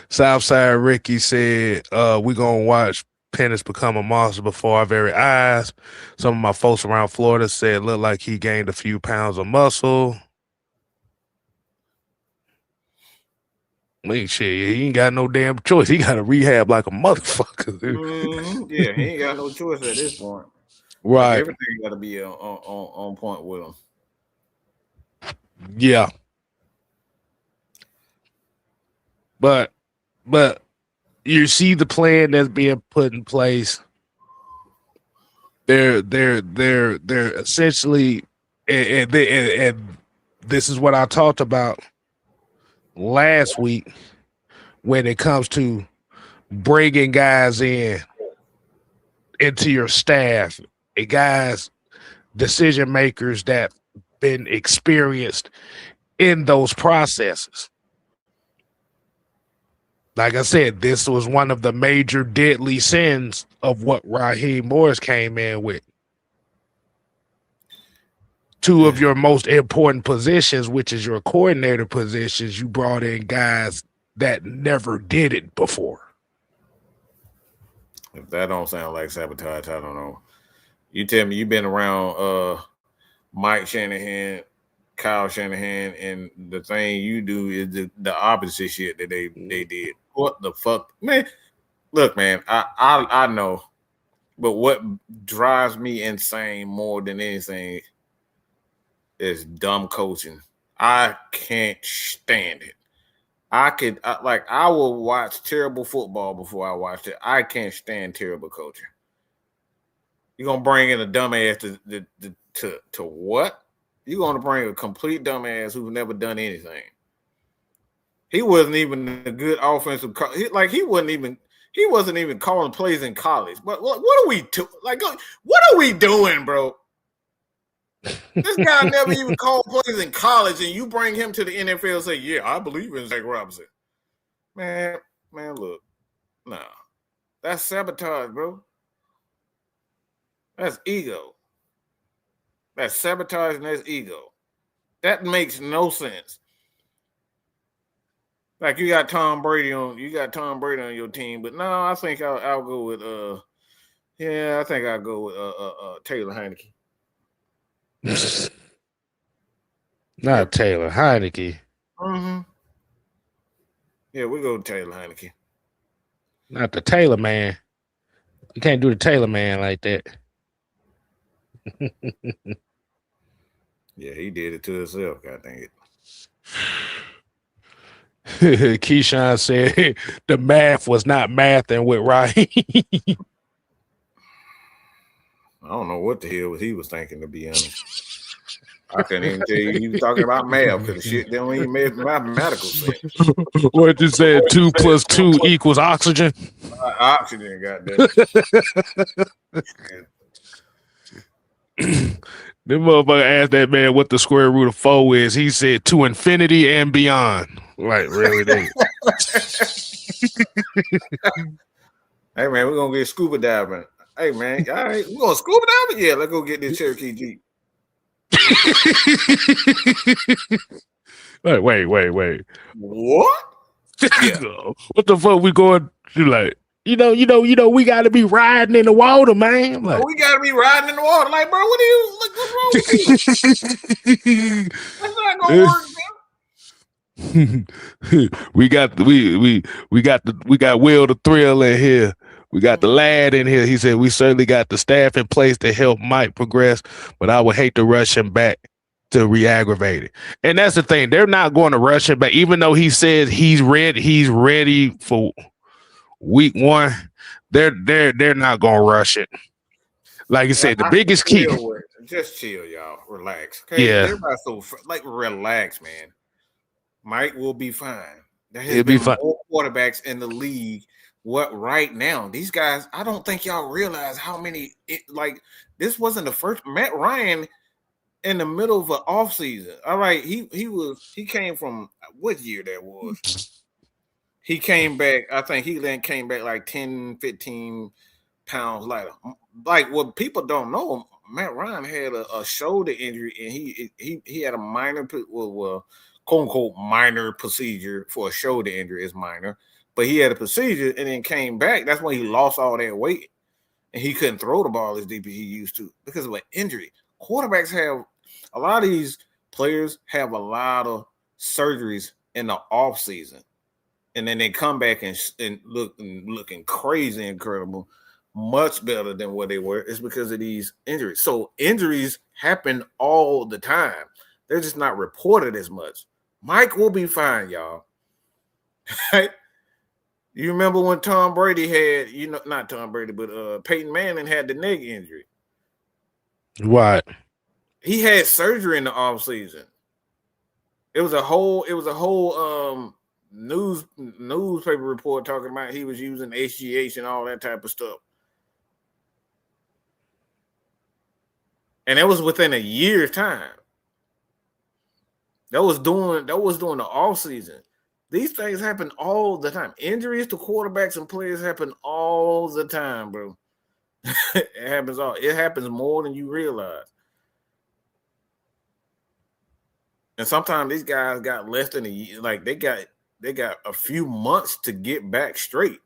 Southside Ricky said, we're gonna watch Penix become a monster before our very eyes. Some of my folks around Florida said it looked like he gained a few pounds of muscle. Shit, he ain't got no damn choice. He got to rehab like a motherfucker. Mm-hmm. Yeah, he ain't got no choice at this point. Right. Like everything got to be on point with him. Yeah. But you see the plan that's being put in place. They're essentially, and this is what I talked about last week when it comes to bringing guys into your staff, guys, decision makers that been experienced in those processes. Like I said, this was one of the major deadly sins of what Raheem Morris came in with. Two of your most important positions, which is your coordinator positions, you brought in guys that never did it before. If that don't sound like sabotage, I don't know. You tell me you've been around Mike Shanahan, Kyle Shanahan, and the thing you do is the opposite shit that they did. What the fuck, man? Look, man, I know, but what drives me insane more than anything is dumb coaching. I can't stand it. I will watch terrible football before I watch it. I can't stand terrible coaching. You're gonna bring in a dumbass to what? You're gonna bring a complete dumbass who's never done anything. He wasn't even a good offensive he wasn't even calling plays in college. But what are we what are we doing, bro? This guy never even called plays in college, and you bring him to the NFL and say, yeah, I believe in Zach Robinson. Man, look. Nah. That's sabotage, bro. That's ego. That's sabotage and that's ego. That makes no sense. Like you got Tom Brady on your team, but no, I think I'll go with I think I'll go with Taylor Heineke. Not Taylor Heineke. Mm-hmm. Yeah, we go with Taylor Heineke. Not the Taylor man. You can't do the Taylor man like that. Yeah, he did it to himself. God dang it. Keyshawn said the math was not mathing with Raheem. I don't know what the hell he was thinking, to be honest. I couldn't even tell you he was talking about math because the shit don't even make mathematical sense. What you said, 2 + 2 = oxygen? Oxygen, goddamn. Them motherfucker asked that man what the square root of 4 is. He said to infinity and beyond. Like, really? Hey, man, we're going to get scuba diving. Hey, man, all right, we're going to scuba diving? Yeah, let's go get this Cherokee Jeep. Wait. What? Yeah. What the fuck we going to like? You know, we got to be riding in the water, man. Like, we got to be riding in the water. Like, bro, what's wrong with you? That's not going to work, man. we got Will the Thrill in here. We got the lad in here. He said, we certainly got the staff in place to help Mike progress, but I would hate to rush him back to re-aggravate it. And that's the thing. They're not going to rush him back, even though he says he's ready for week 1. They're not going to rush it. Like you said, the biggest key. Just chill, y'all. Relax. Okay? Yeah. Everybody relax, man. Mike will be fine. There has He'll been be fine. more quarterbacks in the league. What right now? These guys, I don't think y'all realize how many. This wasn't the first. Matt Ryan in the middle of an off season. All right, he came from what year that was? He came back. I think he then came back like 10, 15 pounds lighter. Like what people don't know, Matt Ryan had a shoulder injury, and he had a minor, quote unquote minor procedure for a shoulder injury. Is minor, but he had a procedure and then came back. That's when he lost all that weight, and he couldn't throw the ball as deep as he used to because of an injury. Quarterbacks have a lot of these players have a lot of surgeries in the off season, and then they come back and looking crazy, incredible. Much better than what they were. It's because of these injuries. So injuries happen all the time. They're just not reported as much. Mike will be fine, y'all. You remember when Tom Brady had, not Tom Brady, but Peyton Manning had the neck injury. Right. He had surgery in the off season. It was a whole newspaper report talking about he was using HGH and all that type of stuff. And that was within a year's time. That was during the off season. These things happen all the time. Injuries to quarterbacks and players happen all the time, bro. It happens more than you realize. And sometimes these guys got less than a year. Like they got a few months to get back straight.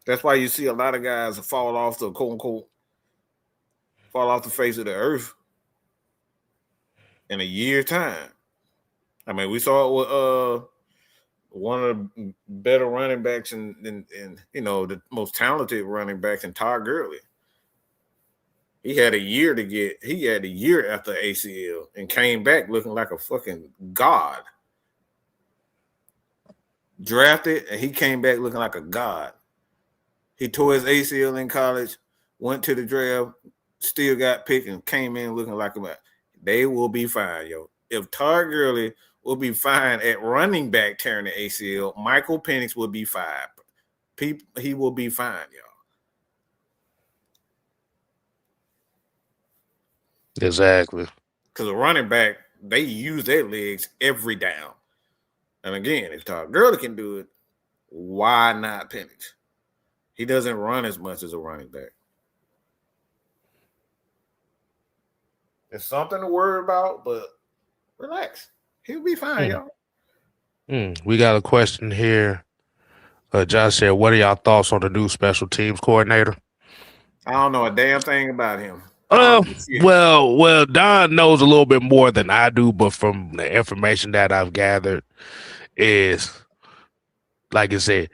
That's why you see a lot of guys fall off the quote unquote fall off the face of the earth in a year's time. I mean, we saw it with one of the better running backs and the most talented running backs in Todd Gurley. He had a year after ACL and came back looking like a fucking god. Drafted and he came back looking like a god. He tore his ACL in college, went to the draft, still got picked and came in looking like a man. They will be fine, yo. If Todd Gurley will be fine at running back tearing the ACL, Michael Penix will be fine. He will be fine, y'all. Exactly. Because a running back, they use their legs every down. And again, if Todd Gurley can do it, why not Penix? He doesn't run as much as a running back. It's something to worry about, but relax. He'll be fine, y'all. We got a question here. Josh said, what are y'all thoughts on the new special teams coordinator? I don't know a damn thing about him. Well, Don knows a little bit more than I do, but from the information that I've gathered is, like I said,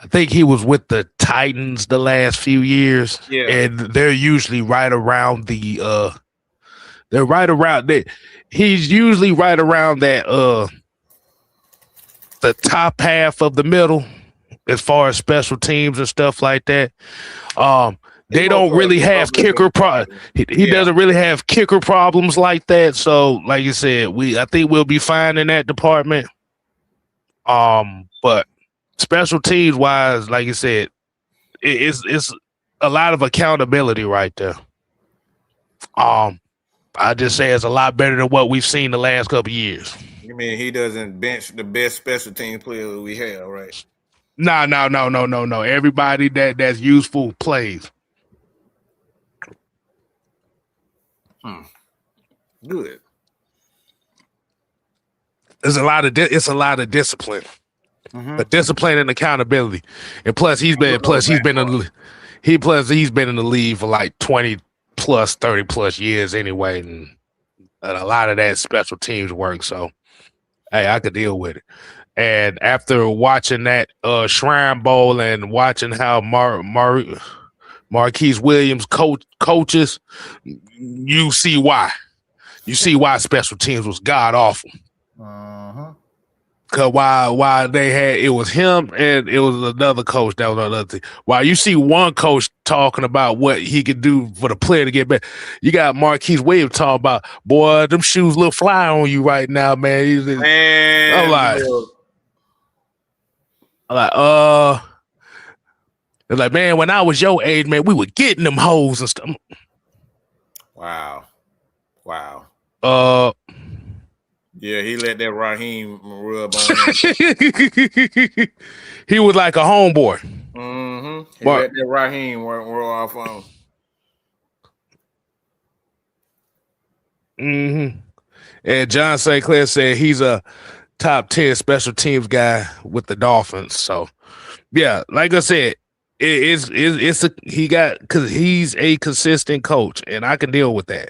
I think he was with the Titans the last few years, and they're usually right around the he's usually right around that the top half of the middle as far as special teams and stuff like that. They don't really have kicker he doesn't really have kicker problems like that. So, like you said, I think we'll be fine in that department. But special teams wise, like you said, it's a lot of accountability right there. I just say it's a lot better than what we've seen the last couple of years. You mean he doesn't bench the best special team player we have, right? No. Everybody that's useful plays. Good. It's a lot of discipline, but discipline and accountability, and he's been in the league for like 20 plus 30 plus years anyway, and a lot of that special teams work. So, hey, I could deal with it. And after watching that Shrine Bowl and watching how Marquise Williams coaches, you see why. You see why special teams was god awful. Cause while they had, it was him and it was another coach that was another thing. While you see one coach talking about what he could do for the player to get better, you got Marquise Williams talking about, boy, them shoes look fly on you right now, man. I'm like, man, when I was your age, man, we were getting them hoes and stuff. Wow. Yeah, he let that Raheem rub on him. He was like a homeboy. He let that Raheem roll off on him. And John St. Clair said he's a top 10 special teams guy with the Dolphins. So, yeah, like I said, because he's a consistent coach, and I can deal with that.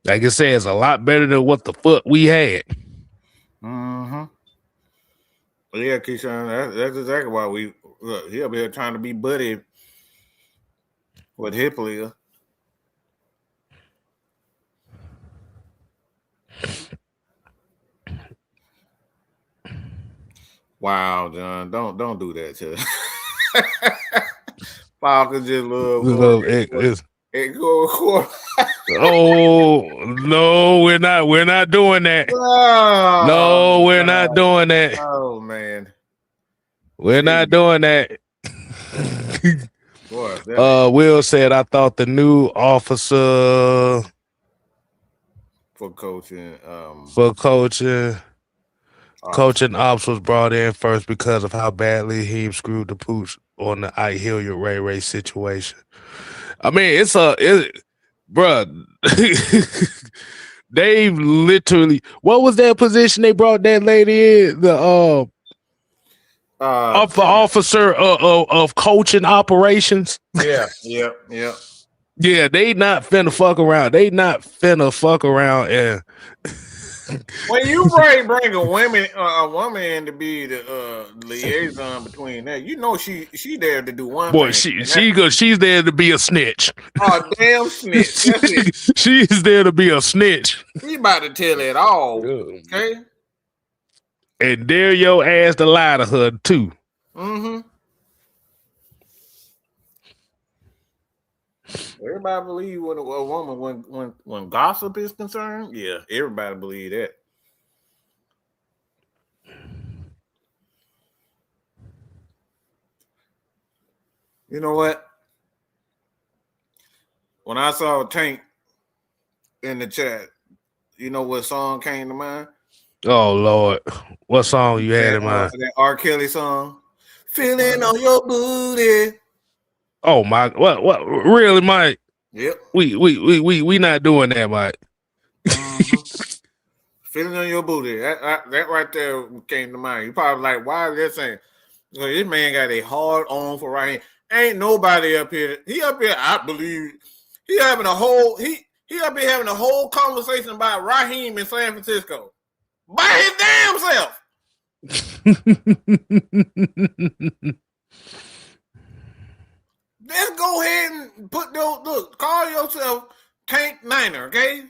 Like I said, it's a lot better than what the fuck we had. Yeah, Keyshawn, that's exactly why he'll be here trying to be buddy with Hippolyta. Wow, John, don't do that to Falcons just love it. Oh no, we're not doing that. Oh, no, we're not doing that. Oh man, we're not doing that. Boy, Will said, I thought the new officer for coaching coaching ops was brought in first because of how badly he screwed the pooch on the Ike Hilliard Ray situation. I mean, bruh, they literally, what was that position they brought that lady in? The officer of coaching operations. Yeah. Yeah, they not finna fuck around. And when you bring a woman in to be the liaison between that, you know she there to do one boy, thing. She's there to be a snitch. Oh, damn snitch. That's it. She's there to be a snitch. She about to tell it all. Okay. And dare your ass to lie to her too. Everybody believe when a woman when gossip is concerned. Yeah, everybody believe that. You know what? When I saw Tank in the chat, you know what song came to mind? Oh Lord, what song you had in mind? That R. Kelly song, "Feeling on Your Booty." Oh my! What? Really, Mike? Yep. We not doing that, Mike. Feeling on Your Booty. That right there came to mind. You probably like, why is that saying? So this man got a hard on for Raheem. Ain't nobody up here. He up here. I believe he having a whole. He up here having a whole conversation about Raheem in San Francisco by his damn self. Let's go ahead and call yourself Tank Niner, okay?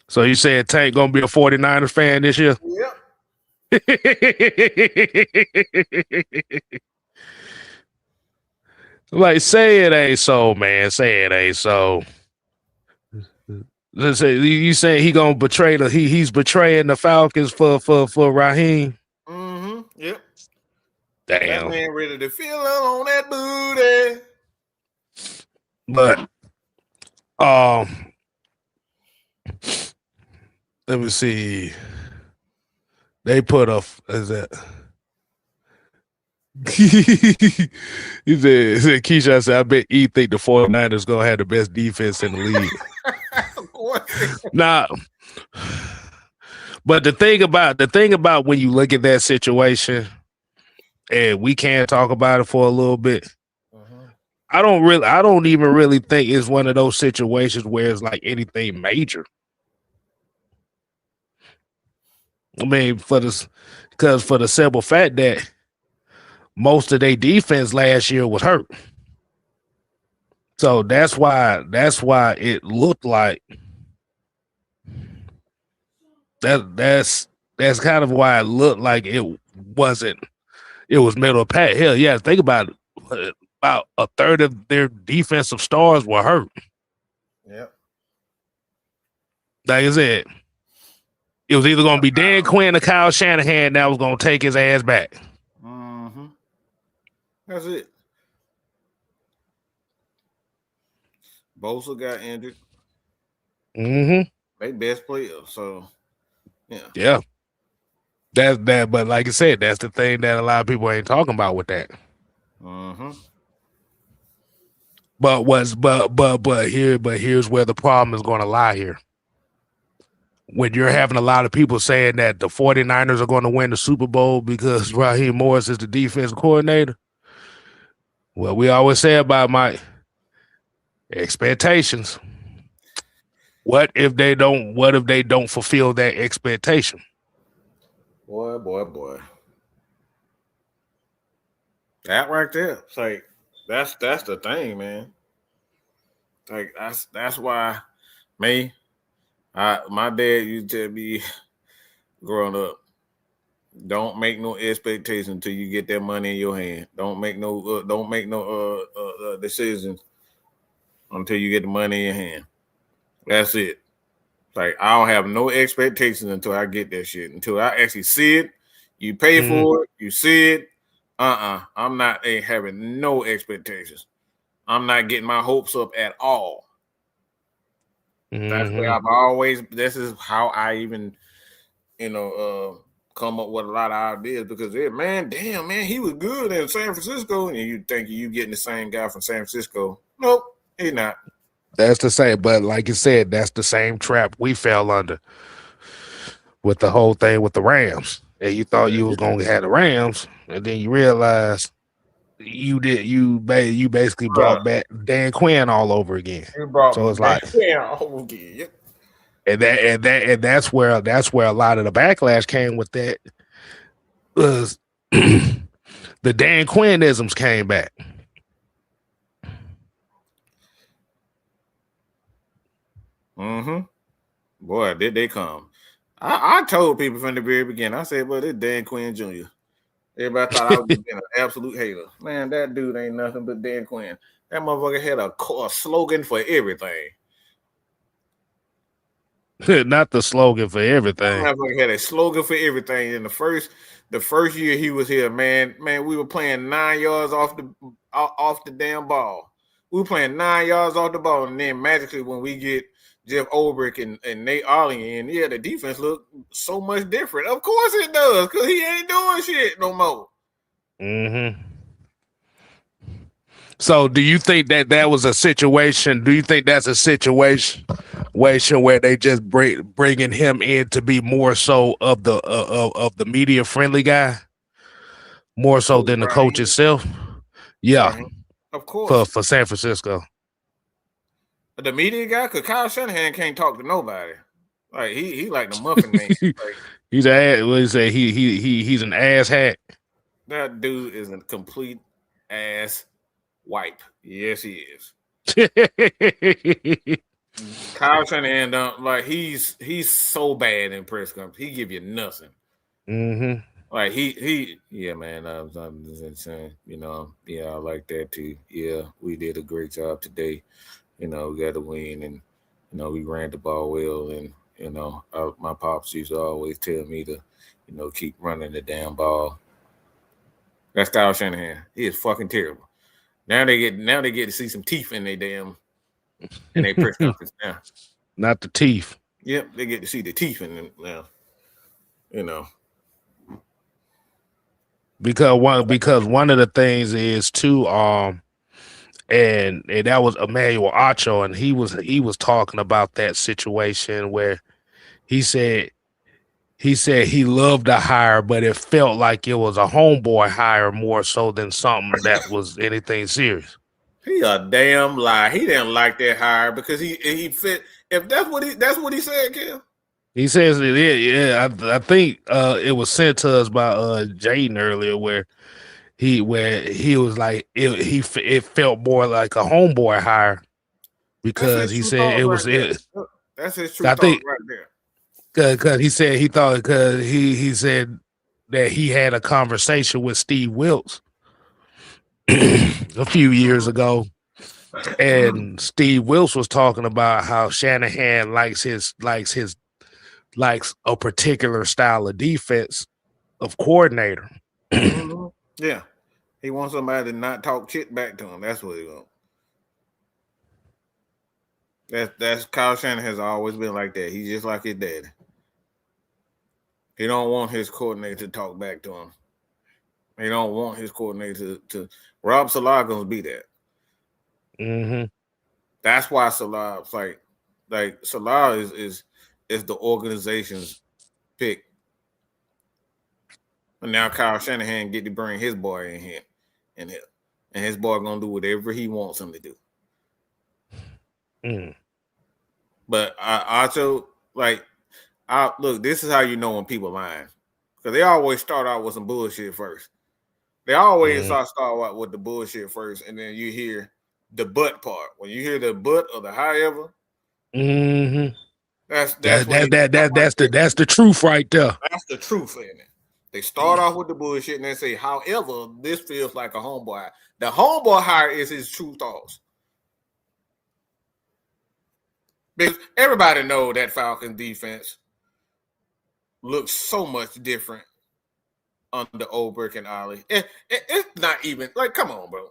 So you said Tank gonna be a 49ers fan this year? Yep. Like, say it ain't so, man. Say it ain't so. Let's say you say he gonna betray he's betraying the Falcons for Raheem. Yep. Damn. That man ready to feel on that booty. But let me see. They put a he said Keisha said, I bet E think the 49ers gonna have the best defense in the league. Of course. Nah. But the thing about when you look at that situation, and we can talk about it for a little bit, I don't even really think it's one of those situations where it's like anything major. I mean, for the simple fact that most of their defense last year was hurt. So that's why it looked like that's kind of why it looked like it wasn't. It was middle of the pack. Hell yeah, think about it. About a third of their defensive stars were hurt. Yep. Like I said, it was either going to be Dan Quinn or Kyle Shanahan that was going to take his ass back. Mm-hmm. That's it. Bosa got injured. Mm-hmm. They best player, so yeah. Yeah. That's that, but like I said, that's the thing that a lot of people ain't talking about with that. Mm-hmm. But here's where the problem is going to lie here. When you're having a lot of people saying that the 49ers are going to win the Super Bowl because Raheem Morris is the defensive coordinator, well, we always say about my expectations. What if they don't fulfill that expectation? Boy. That right there. It's like that's the thing, man. Like that's why my dad used to tell me growing up, don't make no expectations until you get that money in your hand. Don't make no decisions until you get the money in your hand. That's it. Like I don't have no expectations until I get that shit. Until I actually see it, you pay for it, you see it. I'm not having no expectations. I'm not getting my hopes up at all. That's where I've always. This is how I even, come up with a lot of ideas because man, he was good in San Francisco, and you think you getting the same guy from San Francisco? Nope, he's not. That's the same, but like you said, that's the same trap we fell under with the whole thing with the Rams. And you thought you was gonna have the Rams, and then you realized you basically brought back Dan Quinn all over again. So it's like all again. And that's where a lot of the backlash came with that was the Dan Quinn-isms came back. Mm-hmm. Boy, did they come. I told people from the very beginning, I said, well, this Dan Quinn Jr. Everybody thought I was being an absolute hater. Man, that dude ain't nothing but Dan Quinn. That motherfucker had a slogan for everything. Not the slogan for everything. That motherfucker had a slogan for everything. In the first year he was here, man, we were playing 9 yards off the damn ball. We were playing 9 yards off the ball, and then magically when we get Jeff Ulbrich and Nate Ollie in, the defense look so much different. Of course it does, because he ain't doing shit no more. Mm-hmm. So do you think that was a situation? Do you think that's a situation where they just bringing him in to be more so of the media friendly guy, more so than the coach itself? Yeah, of course. For San Francisco, the media guy, because Kyle Shanahan can't talk to nobody. Like he like the muffin man. Like, he's an what do you say? He's an ass hat. That dude is a complete ass wipe. Yes, he is. Kyle Shanahan, like he's so bad in press conference. He give you nothing. Mm-hmm. Like yeah, man. I'm just saying, I like that too. Yeah, we did a great job today. We got to win, and we ran the ball well, and my pops used to always tell me to, keep running the damn ball. That's Kyle Shanahan. He is fucking terrible. Now they get to see some teeth in their press conference now. Not the teeth. Yep, they get to see the teeth in them now. Because one of the things is too, and that was Emmanuel Acho, and he was talking about that situation where he said he loved the hire, but it felt like it was a homeboy hire more so than something that was anything serious. He a damn lie. He didn't like that hire because he fit. If that's what he said, Kim. He says it. Yeah. I think it was sent to us by Jaden earlier, where he was like it felt more like a homeboy hire That's because his he true said thoughts it right was there. it. Look, that's his true I thoughts think right there. because he said he thought because he said that he had a conversation with Steve Wilkes a few years ago, and Steve Wilkes was talking about how Shanahan likes a particular style of defense of coordinator. Mm-hmm. Yeah, he wants somebody to not talk shit back to him. That's what he wants. That's Kyle Shanahan has always been like that. He's just like his daddy. He don't want his coordinator to talk back to him. He don't want his coordinator to Rob Salah gonna be that. Mm-hmm. That's why Salah's like Salah is the organization's pick. And now Kyle Shanahan get to bring his boy in here, and his boy gonna do whatever he wants him to do. Mm. But I also look. This is how you know when people lying, because they always start out with some bullshit first. They always start out with the bullshit first, and then you hear the but part. When you hear the but or the however, Mm-hmm. that's when they start right there. That's the truth right there. That's the truth in it. They start off with the bullshit and they say, however, this feels like a homeboy. The homeboy hire is his true thoughts. Because everybody know that Falcons defense looks so much different under old Brick and Ollie. It's not even like, come on, bro.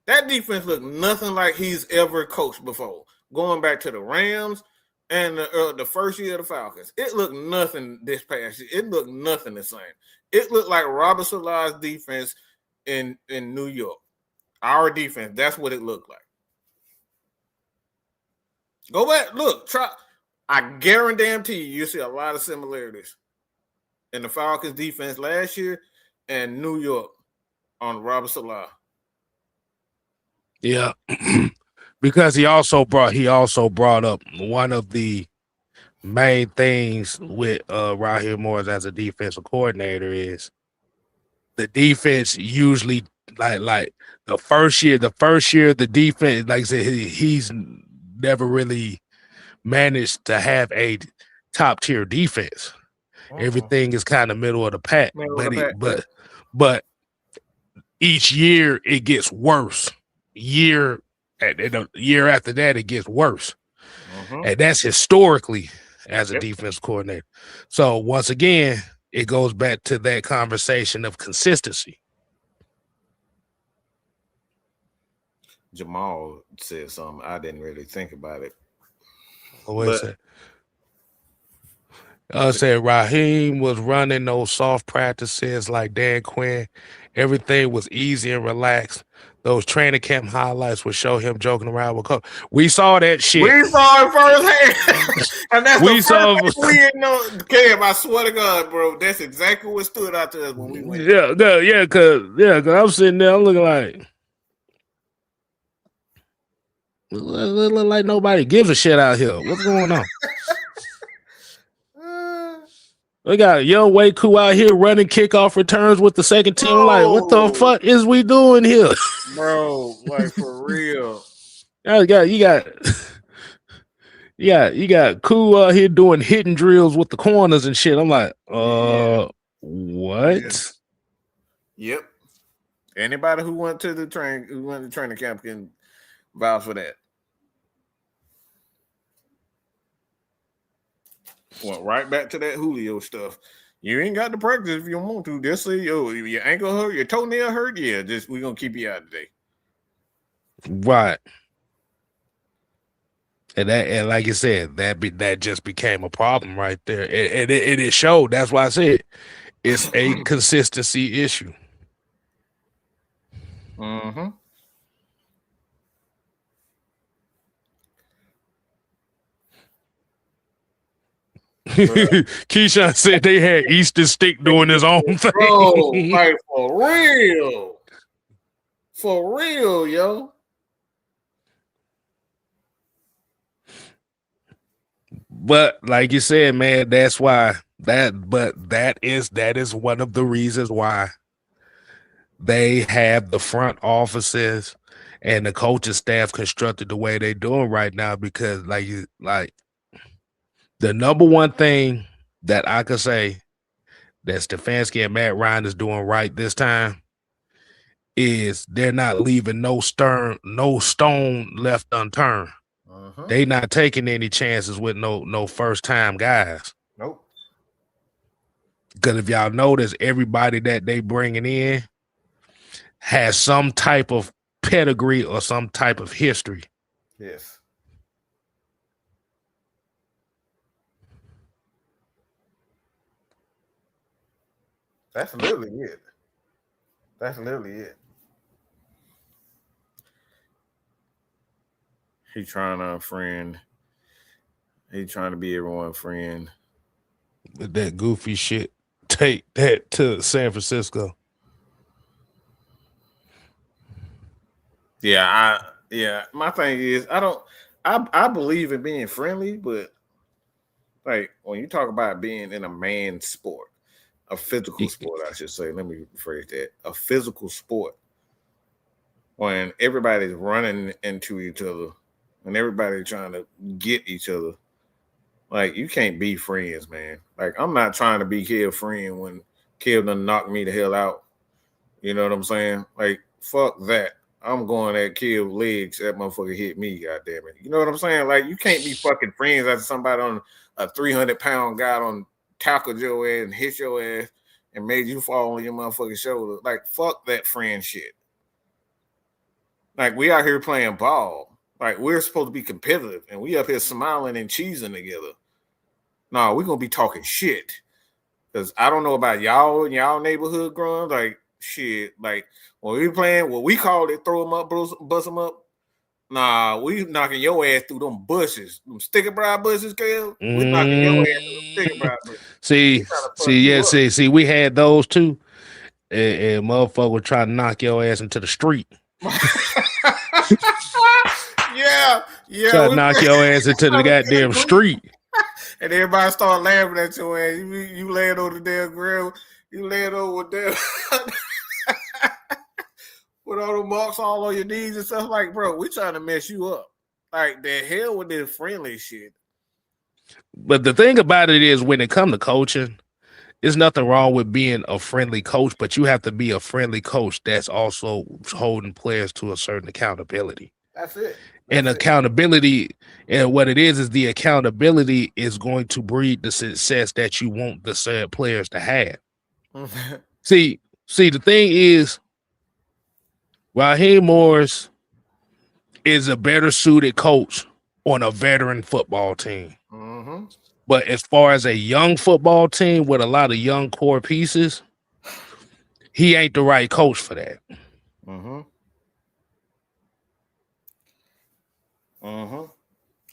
That defense looked nothing like he's ever coached before. Going back to the Rams and the first year of the Falcons, it looked nothing this past year. It looked nothing the same. It looked like Robert Salah's defense in New York. Our defense, that's what it looked like. Go back, look, try. I guarantee you'll see a lot of similarities in the Falcons defense last year and New York on Robert Salah. Yeah. Because he also brought up one of the main things with Raheem Morris as a defensive coordinator is the defense usually like the first year the defense, like I said, he's never really managed to have a top tier defense. Everything is kind of middle of the pack, but each year it gets worse. Year after that it gets worse. And that's historically as a defense coordinator. So once again, it goes back to that conversation of consistency. Jamal said something. I didn't really think about it. What is it? Said Raheem was running those soft practices like Dan Quinn. Everything was easy and relaxed. Those training camp highlights would show him joking around with coach. We saw that shit. We saw it firsthand. And that's the first thing we didn't know. Cam, I swear to God, bro, that's exactly what stood out to us when we went. Cause I'm sitting there, I'm looking like look like nobody gives a shit out here. What's going on? We got Young Wei Koo out here running kickoff returns with the second team. Like, what the fuck is we doing here? Bro, like for real. You got Koo out here doing hitting drills with the corners and shit. I'm like, what? Yep. Anybody who went to training camp can vouch for that. Went right back to that Julio stuff. You ain't got to practice if you don't want to. Just say, your ankle hurt, your toenail hurt. Yeah, we're gonna keep you out today. Right. And like you said, that just became a problem right there. And it showed. That's why I said it's a consistency issue. Mm-hmm. Keyshawn said they had Easter Stick doing his own thing. Bro, like for real. For real, yo. But like you said, man, that's why that is one of the reasons why they have the front offices and the coaching staff constructed the way they're doing right now, because like the number one thing that I could say that Stefanski and Matt Ryan is doing right this time is they're not leaving no stone left unturned. They not taking any chances with no first time guys. Nope. Because if y'all notice, everybody that they bringing in has some type of pedigree or some type of history. Yes. That's literally it. That's literally it. He trying to friend. He trying to be everyone's friend. With that goofy shit, take that to San Francisco. Yeah, my thing is I believe in being friendly, but like when you talk about being in a man's sport, a physical sport, I should say. Let me rephrase that. A physical sport. When everybody's running into each other and everybody's trying to get each other, like you can't be friends, man. Like I'm not trying to be Kev's friend when Kev done knocked me the hell out. You know what I'm saying? Like, fuck that. I'm going at Kev's legs. That motherfucker hit me, goddamn it. You know what I'm saying? Like, you can't be fucking friends after somebody on a 300-pound guy on tackled your ass and hit your ass and made you fall on your motherfucking shoulder. Like, fuck that friend shit. Like, we out here playing ball. Like, we're supposed to be competitive, and we up here smiling and cheesing together. No, we're going to be talking shit. Because I don't know about y'all in y'all neighborhood growing. Like, shit. Like, when we playing, what we call it, throw them up, bust them up. Nah, we knocking your ass through them bushes. Them sticker bra bushes, Kale. We knocking your ass through them sticker bra bushes. See, we had those too. And motherfucker trying to knock your ass into the street. yeah. Try to knock your ass into the goddamn street. And everybody start laughing at your ass. You laying on the damn ground. You laying over there with all the marks all on your knees and stuff. Like, bro, we trying to mess you up. Like, the hell with this friendly shit. But the thing about it is, when it comes to coaching, there's nothing wrong with being a friendly coach, but you have to be a friendly coach that's also holding players to a certain accountability. That's it. Accountability, and what it is the accountability is going to breed the success that you want the said players to have. See, the thing is, Raheem Morris is a better suited coach on a veteran football team. Mm-hmm. But as far as a young football team with a lot of young core pieces, he ain't the right coach for that. Mm-hmm. Mm-hmm.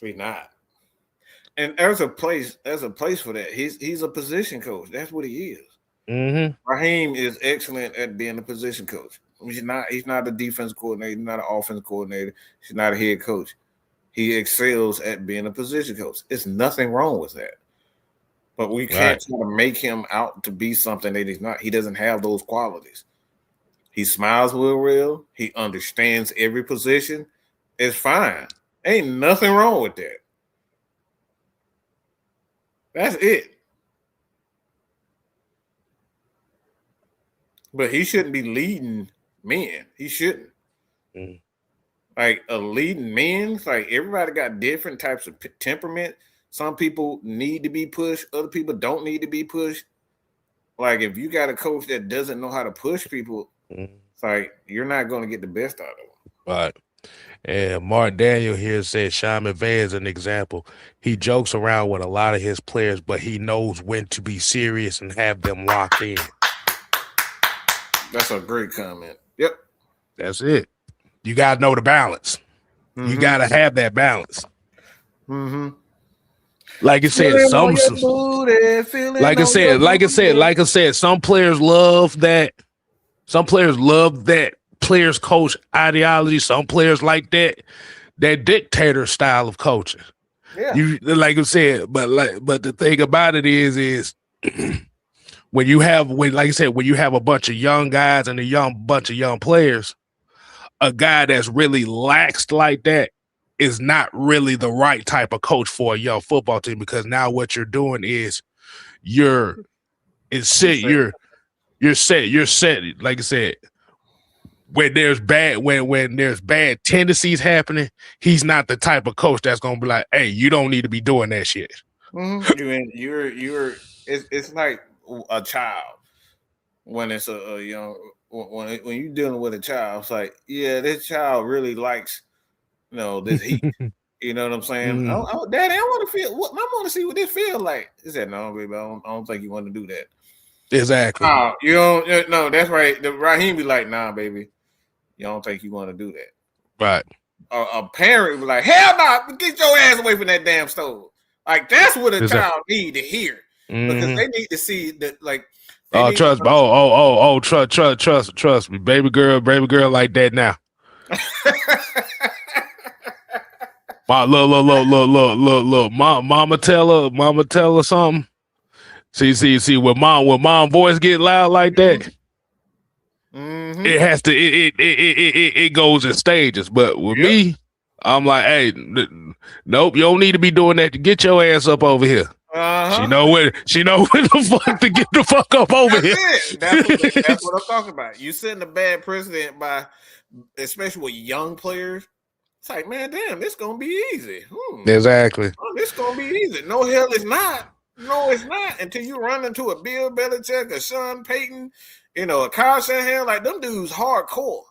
He's not. And there's a place for that. He's a position coach. That's what he is. Mm-hmm. Raheem is excellent at being a position coach. He's not a defense coordinator, not an offense coordinator. He's not a head coach. He excels at being a position coach. There's nothing wrong with that. But we can't try to make him out to be something that he's not. He doesn't have those qualities. He smiles real. He understands every position. It's fine. Ain't nothing wrong with that. That's it. But he shouldn't be leading men. He shouldn't. Mm. Like a leading man, like everybody got different types of temperament. Some people need to be pushed. Other people don't need to be pushed. Like if you got a coach that doesn't know how to push people, it's like you're not going to get the best out of them. Right. And Mark Daniel here said Sean McVay is an example. He jokes around with a lot of his players, but he knows when to be serious and have them locked in. That's a great comment. Yep. That's it. You got to know the balance. Mm-hmm. You got to have that balance. Mm-hmm. Like I said, like I said, some players love that. Some players love that players coach ideology. Some players like that dictator style of coaching. Yeah. You like you said, but the thing about it is when you have like I said, when you have a bunch of young guys and a bunch of young players, a guy that's really laxed like that is not really the right type of coach for a young football team, because now what you're doing is you're set, like I said, when there's bad tendencies happening, he's not the type of coach that's gonna be like, hey, you don't need to be doing that shit. You're it's like a child when it's a young when you're dealing with a child. It's like, yeah, this child really likes this heat. You know what I'm saying? Daddy, I want to feel. I want to see what this feels like. He said, "No, baby, I don't think you want to do that." Exactly. You don't. No, that's right. The Raheem be like, "Nah, baby, you don't think you want to do that?" Right. A parent be like, "Hell no! Nah, get your ass away from that damn stove." Like that's what a child need to hear, because they need to see that. Like, trust me, baby girl like that now. Look. Mama tell her something. See, when mom voice get loud like that, it has to. It goes in stages. But with me, I'm like, hey, nope, you don't need to be doing that. To get your ass up over here. She know when the fuck to get the fuck up over here. That's what I'm talking about. You setting a bad precedent by, especially with young players. It's like, man, damn, this gonna be easy. Exactly. Oh, this gonna be easy. No, hell, it's not. No, it's not. Until you run into a Bill Belichick, a Sean Payton, a Kyle Shanahan, like them dudes hardcore.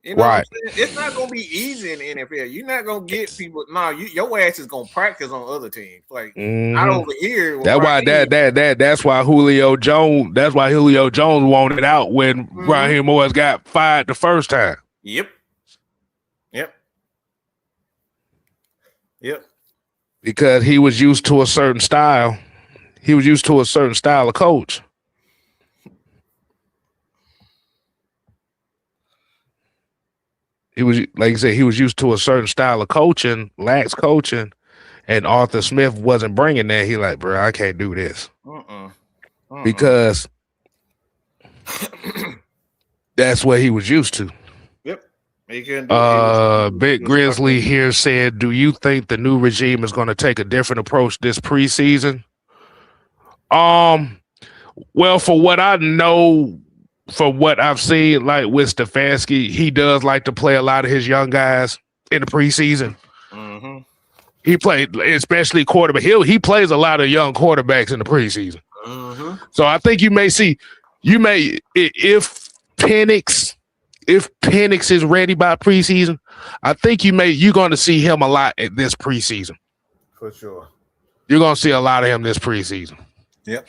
You know right. what I'm saying? It's not gonna be easy in the NFL. You're not gonna get people. No, your ass is gonna practice on other teams. Like not over here. That's why Julio Jones. That's why Julio Jones wanted out when Raheem Morris got fired the first time. Yep. Because he was used to a certain style. He was used to a certain style of coach. He was, like you said, he was used to a certain style of coaching, lax coaching, and Arthur Smith wasn't bringing that. He like, bro, I can't do this. Because that's what he was used to. Big Grizzly here said, do you think the new regime is going to take a different approach this preseason? Well, for what I know, from what I've seen, like with Stefanski, he does like to play a lot of his young guys in the preseason. He played, especially quarterback. He plays a lot of young quarterbacks in the preseason. So I think if Penix is ready by preseason, I think you're going to see him a lot at this preseason. For sure. You're going to see a lot of him this preseason. Yep.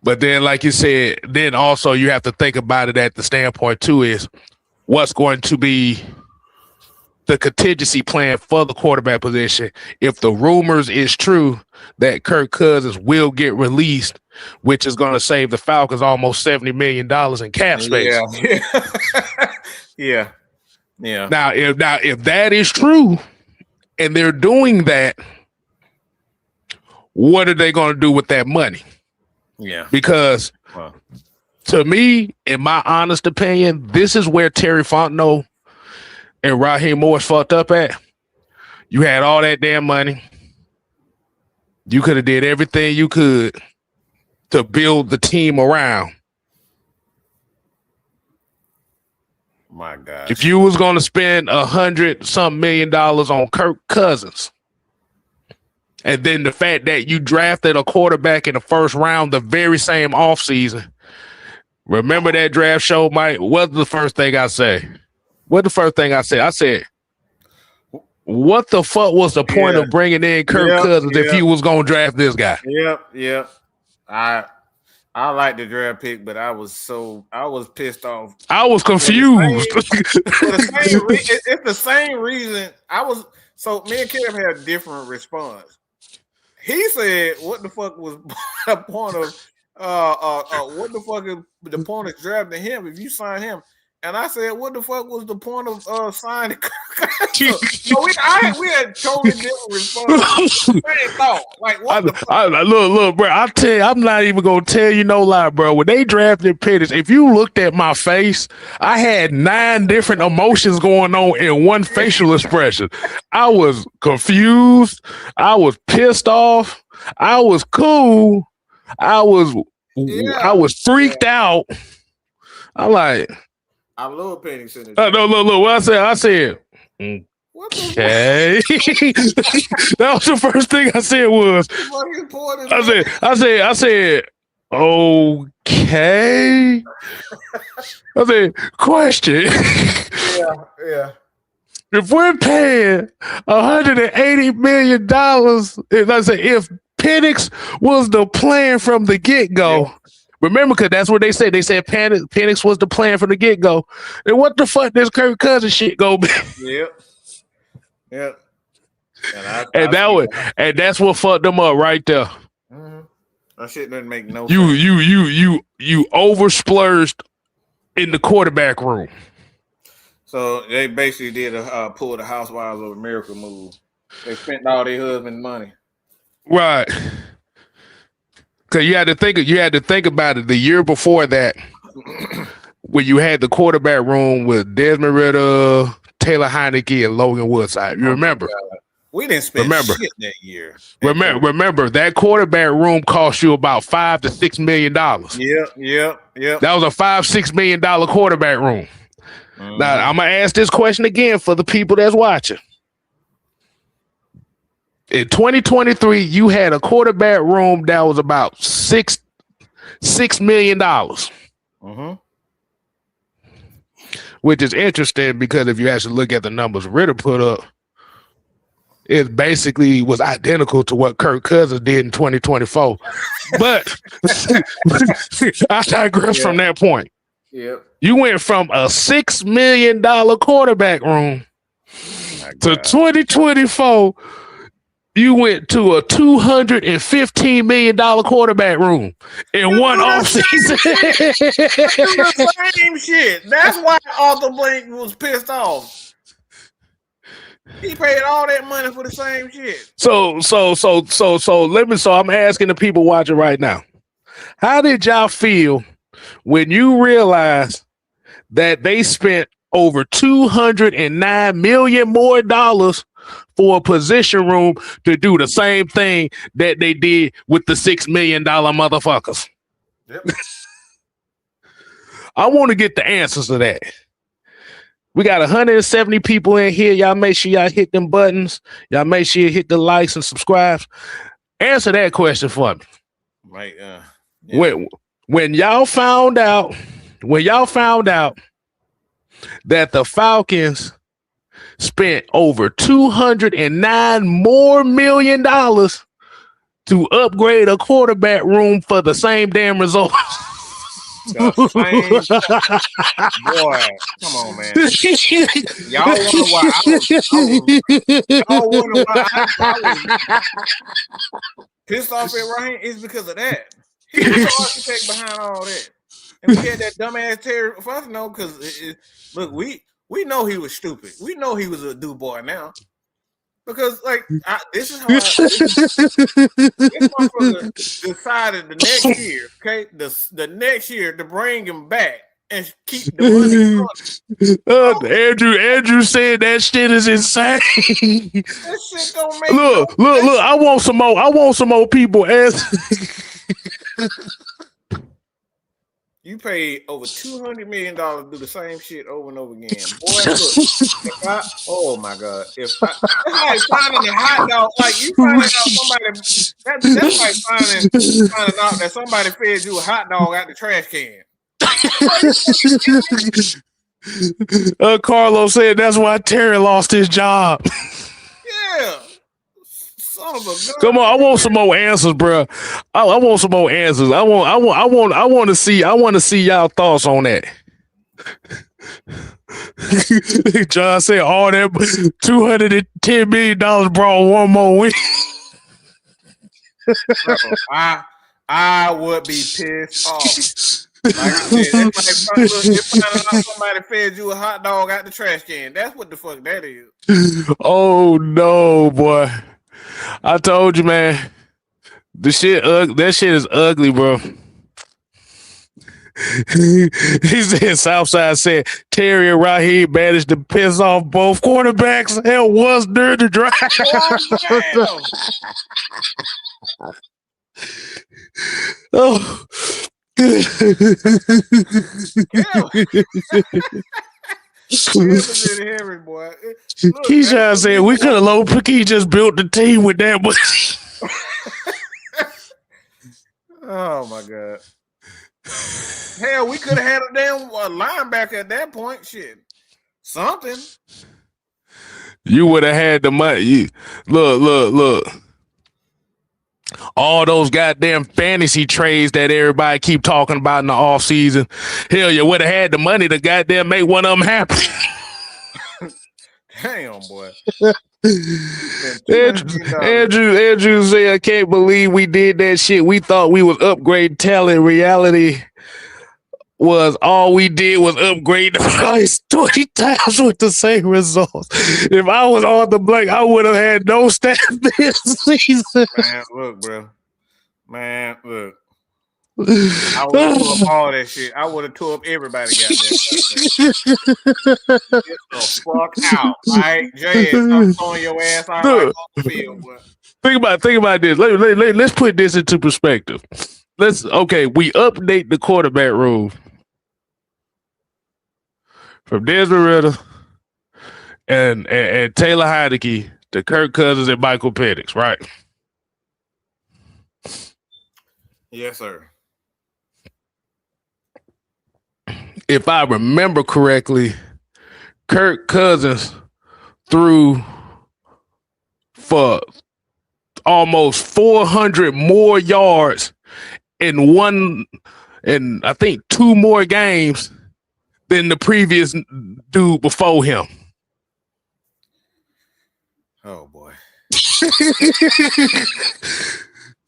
But then, like you said, then also you have to think about it at the standpoint too, is what's going to be the contingency plan for the quarterback position if the rumors is true that Kirk Cousins will get released, which is going to save the Falcons almost $70 million in cap space. Yeah. Now, if that is true and they're doing that, what are they going to do with that money? Yeah. Because to me, in my honest opinion, this is where Terry Fontenot and Raheem Morris fucked up at. You had all that damn money. You could have did everything you could to build the team around. My God. If you was going to spend $100-something million on Kirk Cousins, and then the fact that you drafted a quarterback in the first round the very same offseason. Remember that draft show, Mike? What's the first thing I say? What the first thing I said? I said, what the fuck was the point of bringing in Kirk Cousins if you was going to draft this guy? Yep. I like the draft pick, but I was pissed off. I was confused. It's the same reason I was. So me and Kev had a different response. He said, "What the fuck was the point of what the fuck is the point of drafting him if you sign him?" And I said, "What the fuck was the point of signing So we had totally different responses. Same thought. Like what the fuck? Look, bro. I tell you, I'm not even gonna tell you no lie, bro. When they drafted Penix, if you looked at my face, I had 9 different emotions going on in one facial expression. I was confused. I was pissed off. I was cool. I was freaked out. I'm like, I love Penix in this. No, look. What I said. Okay. That was the first thing I said was. I said. Okay. I said, question. Yeah. If we're paying $180 million, if Penix was the plan from the get-go, remember, because that's what they said. They said Penix was the plan from the get-go. And what the fuck this Kirk Cousins shit go be? Yep. And that's what fucked them up right there. Mm-hmm. That shit doesn't make no sense. You oversplurged in the quarterback room. So they basically did pull the Housewives of America move. They spent all their husband's money. Right. Because you had to think about it. The year before that, when you had the quarterback room with Desmond Ridder, Taylor Heineke, and Logan Woodside. You remember? We didn't spend shit that year. Remember that quarterback room cost you about $5 to $6 million. Yep. That was a $5-6 million quarterback room. Mm-hmm. Now I'm gonna ask this question again for the people that's watching. In 2023, you had a quarterback room that was about $6 million. Mm-hmm. Which is interesting because if you actually look at the numbers Ridder put up, it basically was identical to what Kirk Cousins did in 2024. But I digress from that point. Yep. You went from a $6 million quarterback room to 2024. You went to a $215 million quarterback room in one offseason. The same shit. That's why Arthur Blank was pissed off. He paid all that money for the same shit. So I'm asking the people watching right now. How did y'all feel when you realized that they spent over $209 million more for a position room to do the same thing that they did with the $6 million motherfuckers? Yep. I want to get the answers to that. We got 170 people in here. Y'all make sure y'all hit them buttons. Y'all make sure you hit the likes and subscribes. Answer that question for me. Right. Yeah. When y'all found out that the Falcons spent over $209 more million to upgrade a quarterback room for the same damn results. Boy, come on, man. Y'all wonder why I was pissed off at Raheem? It's because of that. He was the architect behind all that. And we had that dumbass Terry Fussino because, look, we know he was stupid. We know he was a do boy now. Because, this is how this motherfucker decided the next year, okay? The next year to bring him back and keep the money. Andrew said that shit is insane. That shit don't make look. I want some more people asking. You paid over $200 million to do the same shit over and over again. Boy, look, oh my God. That's like finding a hot dog. Like you finding out somebody, that's like finding out that somebody fed you a hot dog out the trash can. Carlos said that's why Terry lost his job. Yeah. Son of a gun. Come on, I want some more answers, bro. I want some more answers. I want to see y'all thoughts on that. John said all that $210 million brought one more win. I would be pissed off. Like I said, it's like somebody fed you a hot dog out the trash can. That's what the fuck that is. Oh no, boy! I told you, man. That shit is ugly, bro. He said Southside said Terry and Raheem managed to piss off both quarterbacks. Hell was during the drive. Oh. Henry, boy. Keyshawn said we could have low He just built the team with that much. Oh my god. Hell, we could have had a damn linebacker at that point. Shit. Something. You would have had the money. Look. All those goddamn fantasy trades that everybody keep talking about in the offseason. Hell, you would have had the money to goddamn make one of them happen. Damn, boy. Andrew said, I can't believe we did that shit. We thought we was upgrade talent. Reality was all we did was upgrade the price 20 times with the same results. If I was on the blank, I would have had no staff this season. Man, look, bro. Man, look. I would have tore up all that shit. I would have tore up everybody got that. Get the fuck out. All right, Jay, I'm throwing your ass out on the field, boy. Think about this. Let's put this into perspective. We update the quarterback room from Desmond Ritter and Taylor Heinicke to Kirk Cousins and Michael Penix, right? Yes, sir. If I remember correctly, Kirk Cousins threw for almost 400 more yards in I think 2 more games than the previous dude before him. Oh boy.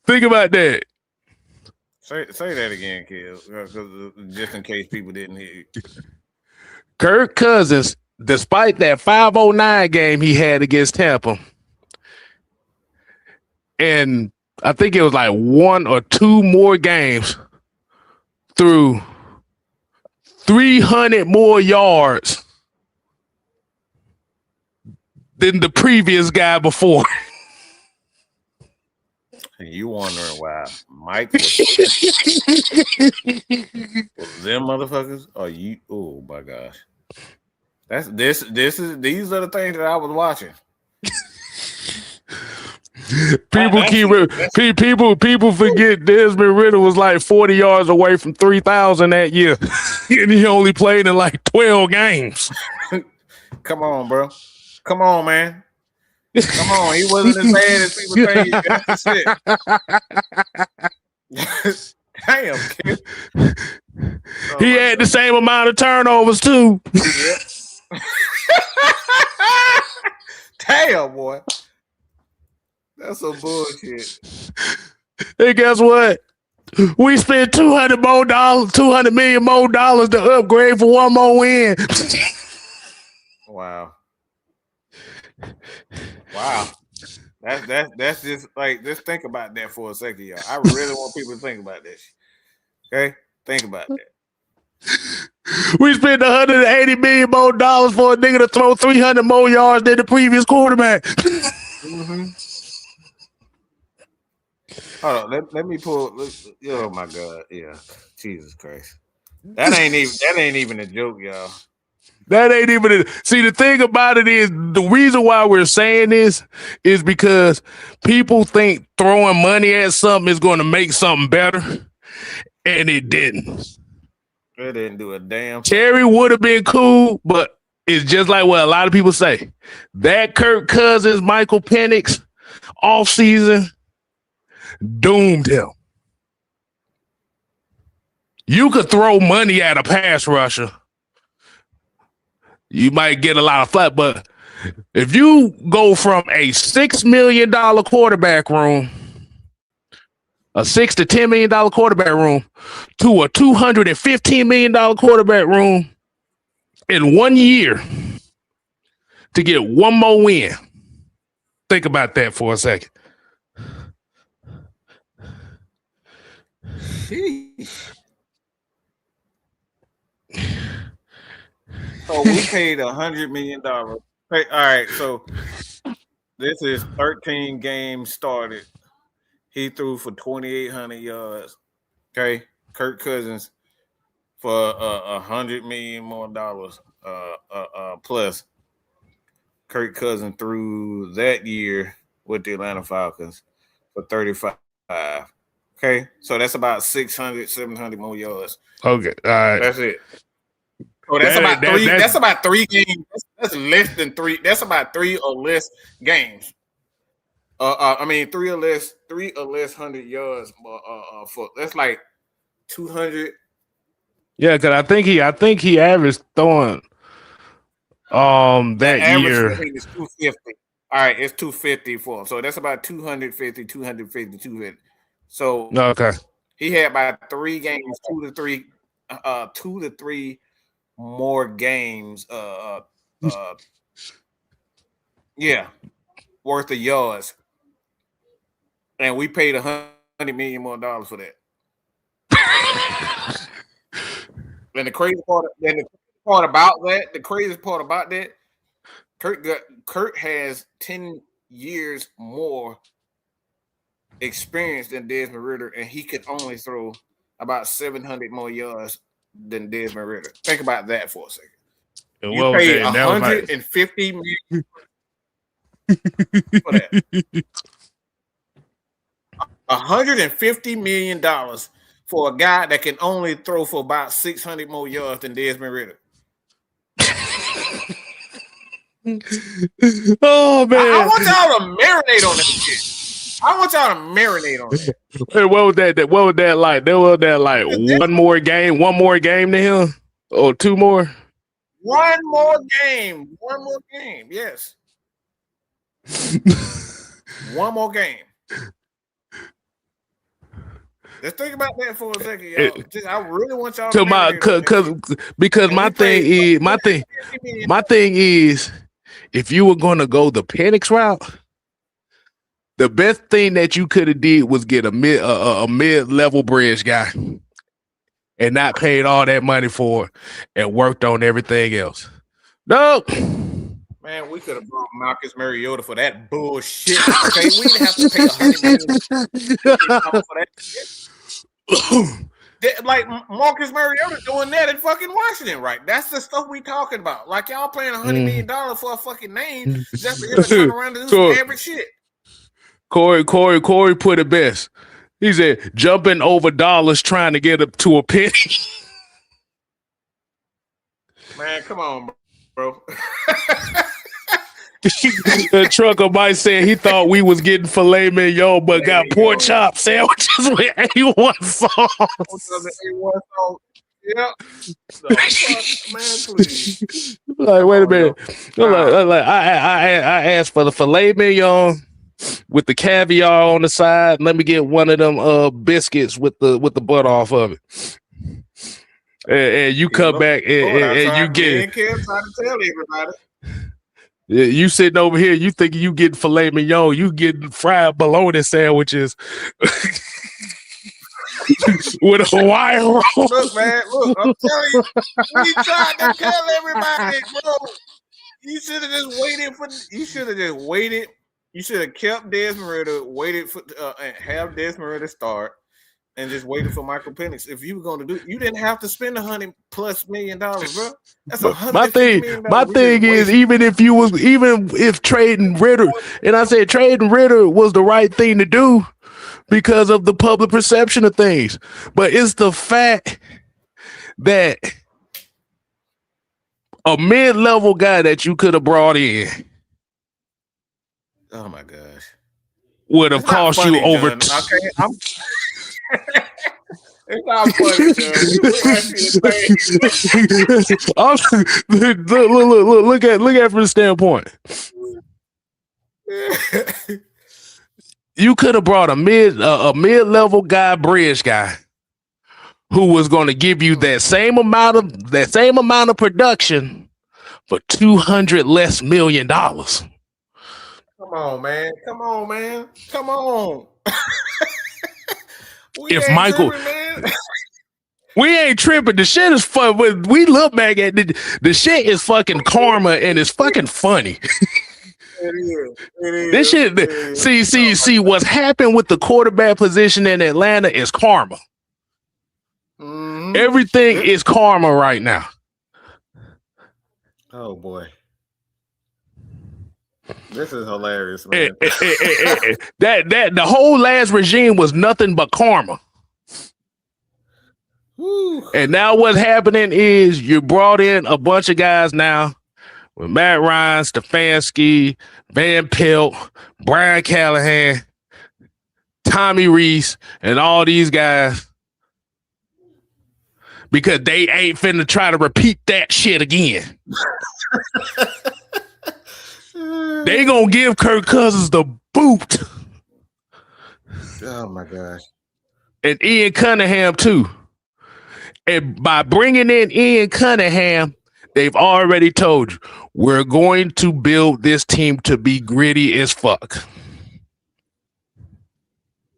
Think about that. Say that again, kid, just in case people didn't hear you. Kirk Cousins, despite that 509 game he had against Tampa, and I think it was like 1 or 2 more games, through 300 more yards than the previous guy before. And you wondering why Mike was them motherfuckers? Are you? Oh my gosh! These are the things that I was watching. People forget Desmond Ritter was like 40 yards away from 3,000 that year, and he only played in like 12 games. Come on, bro. Come on, man. Come on. He wasn't as bad as people think. That's shit. Damn, kid. He had the same amount of turnovers too. Yeah. Damn, boy. That's some bullshit. Hey, guess what? We spent $200 million more to upgrade for one more win. Wow. That's just like, just think about that for a second, y'all. I really want people to think about that shit. Okay? Think about that. We spent $180 million more for a nigga to throw 300 more yards than the previous quarterback. Mm-hmm. Hold on, let me pull. Oh my god, yeah, Jesus Christ, that ain't even a joke, y'all. That ain't even see, the thing about it is, the reason why we're saying this is because people think throwing money at something is going to make something better, and it didn't. It didn't do a damn. Terry would have been cool, but it's just like what a lot of people say. That Kirk Cousins, Michael Penix offseason doomed him. You could throw money at a pass rusher. You might get a lot of flack, but if you go from a $6 million quarterback room, a $6 to $10 million quarterback room to a $215 million quarterback room in 1 year to get one more win. Think about that for a second. So we paid $100 million. All right, so this is 13 games started. He threw for 2,800 yards. Okay, Kirk Cousins for $100 million more dollars plus. Kirk Cousins threw that year with the Atlanta Falcons for 35. Okay, so that's about 600, 700 more yards. Okay, all right. That's it. So that's about three. That's about 3 games. That's less than 3. That's about 3 or less games. I mean 3 or less 100 yards. For that's like 200. Yeah, because I think he averaged throwing that year. Average is 250. All right, it's 250 for him. So that's about 250. So okay, he had about 3 games, 2 to 3 more games. Worth of yards, and we paid $100 million more for that. And the craziest part about that, Kurt has 10 years more experience than Desmond Ridder, and he could only throw about 700 more yards than Desmond Ridder. Think about that for a second. You paid $150 million for that. $150 million for a guy that can only throw for about 600 more yards than Desmond Ridder. Oh man! I want y'all to marinate on that shit. I want y'all to marinate on that. Hey, what was that like? That was that like one more game to him, or 2 more? One more game. Yes. One more game. Let's think about that for a second, y'all. I really want y'all to because my thing is, if you were going to go the Penix route, the best thing that you could have did was get a mid-level bridge guy and not paid all that money for it and worked on everything else. No. Man, we could have brought Marcus Mariota for that bullshit. Okay, we didn't have to pay $100 million for that shit. Like Marcus Mariota doing that in fucking Washington, right? That's the stuff we talking about. Like y'all paying $100 million for a fucking name just for him to turn around and do some average shit. Corey put it best. He said, jumping over dollars trying to get up to a penny. Man, come on, bro. The trucker might say he thought we was getting filet mignon, but got pork chop sandwiches with A1 sauce. Yeah. So, man, please. Like, wait a minute. I asked for the filet mignon with the caviar on the side. Let me get one of them biscuits with the butter off of it. And you come back and you get. Trying to tell everybody. Yeah, you sitting over here, you think you getting filet mignon, you getting fried bologna sandwiches with a Hawaiian roll. Look, man, I'm telling you, we tried to tell everybody, bro. You should have just waited. You should have kept Desmond Ridder, waited for and have Desmond Ridder start, and just waited for Michael Penix. If you were going to do, you didn't have to spend $100+ million, bro. That's $150 million. My thing is, even if trading Ridder, and I said trading Ridder was the right thing to do because of the public perception of things, but it's the fact that a mid-level guy that you could have brought in, oh my gosh, would have cost you over. It's not funny, Look at it from the standpoint. You could have brought a mid-level guy, bridge guy, who was going to give you that same amount of production for $200 less million. Come on, man. Come on, man. Come on. If Michael, tripping, man. we ain't tripping. The shit is fun. We look back at the shit is fucking karma and it's fucking funny. It is. This shit. See. What's happened with the quarterback position in Atlanta is karma. Mm-hmm. Everything is karma right now. Oh boy, this is hilarious, man. That the whole last regime was nothing but karma. Woo. And now what's happening is you brought in a bunch of guys now with Matt Ryan, Stefanski, Van Pelt, Brian Callahan, Tommy Reese, and all these guys because they ain't finna try to repeat that shit again. They gonna give Kirk Cousins the boot. Oh my gosh. And Ian Cunningham too. And by bringing in Ian Cunningham, they've already told you, we're going to build this team to be gritty as fuck.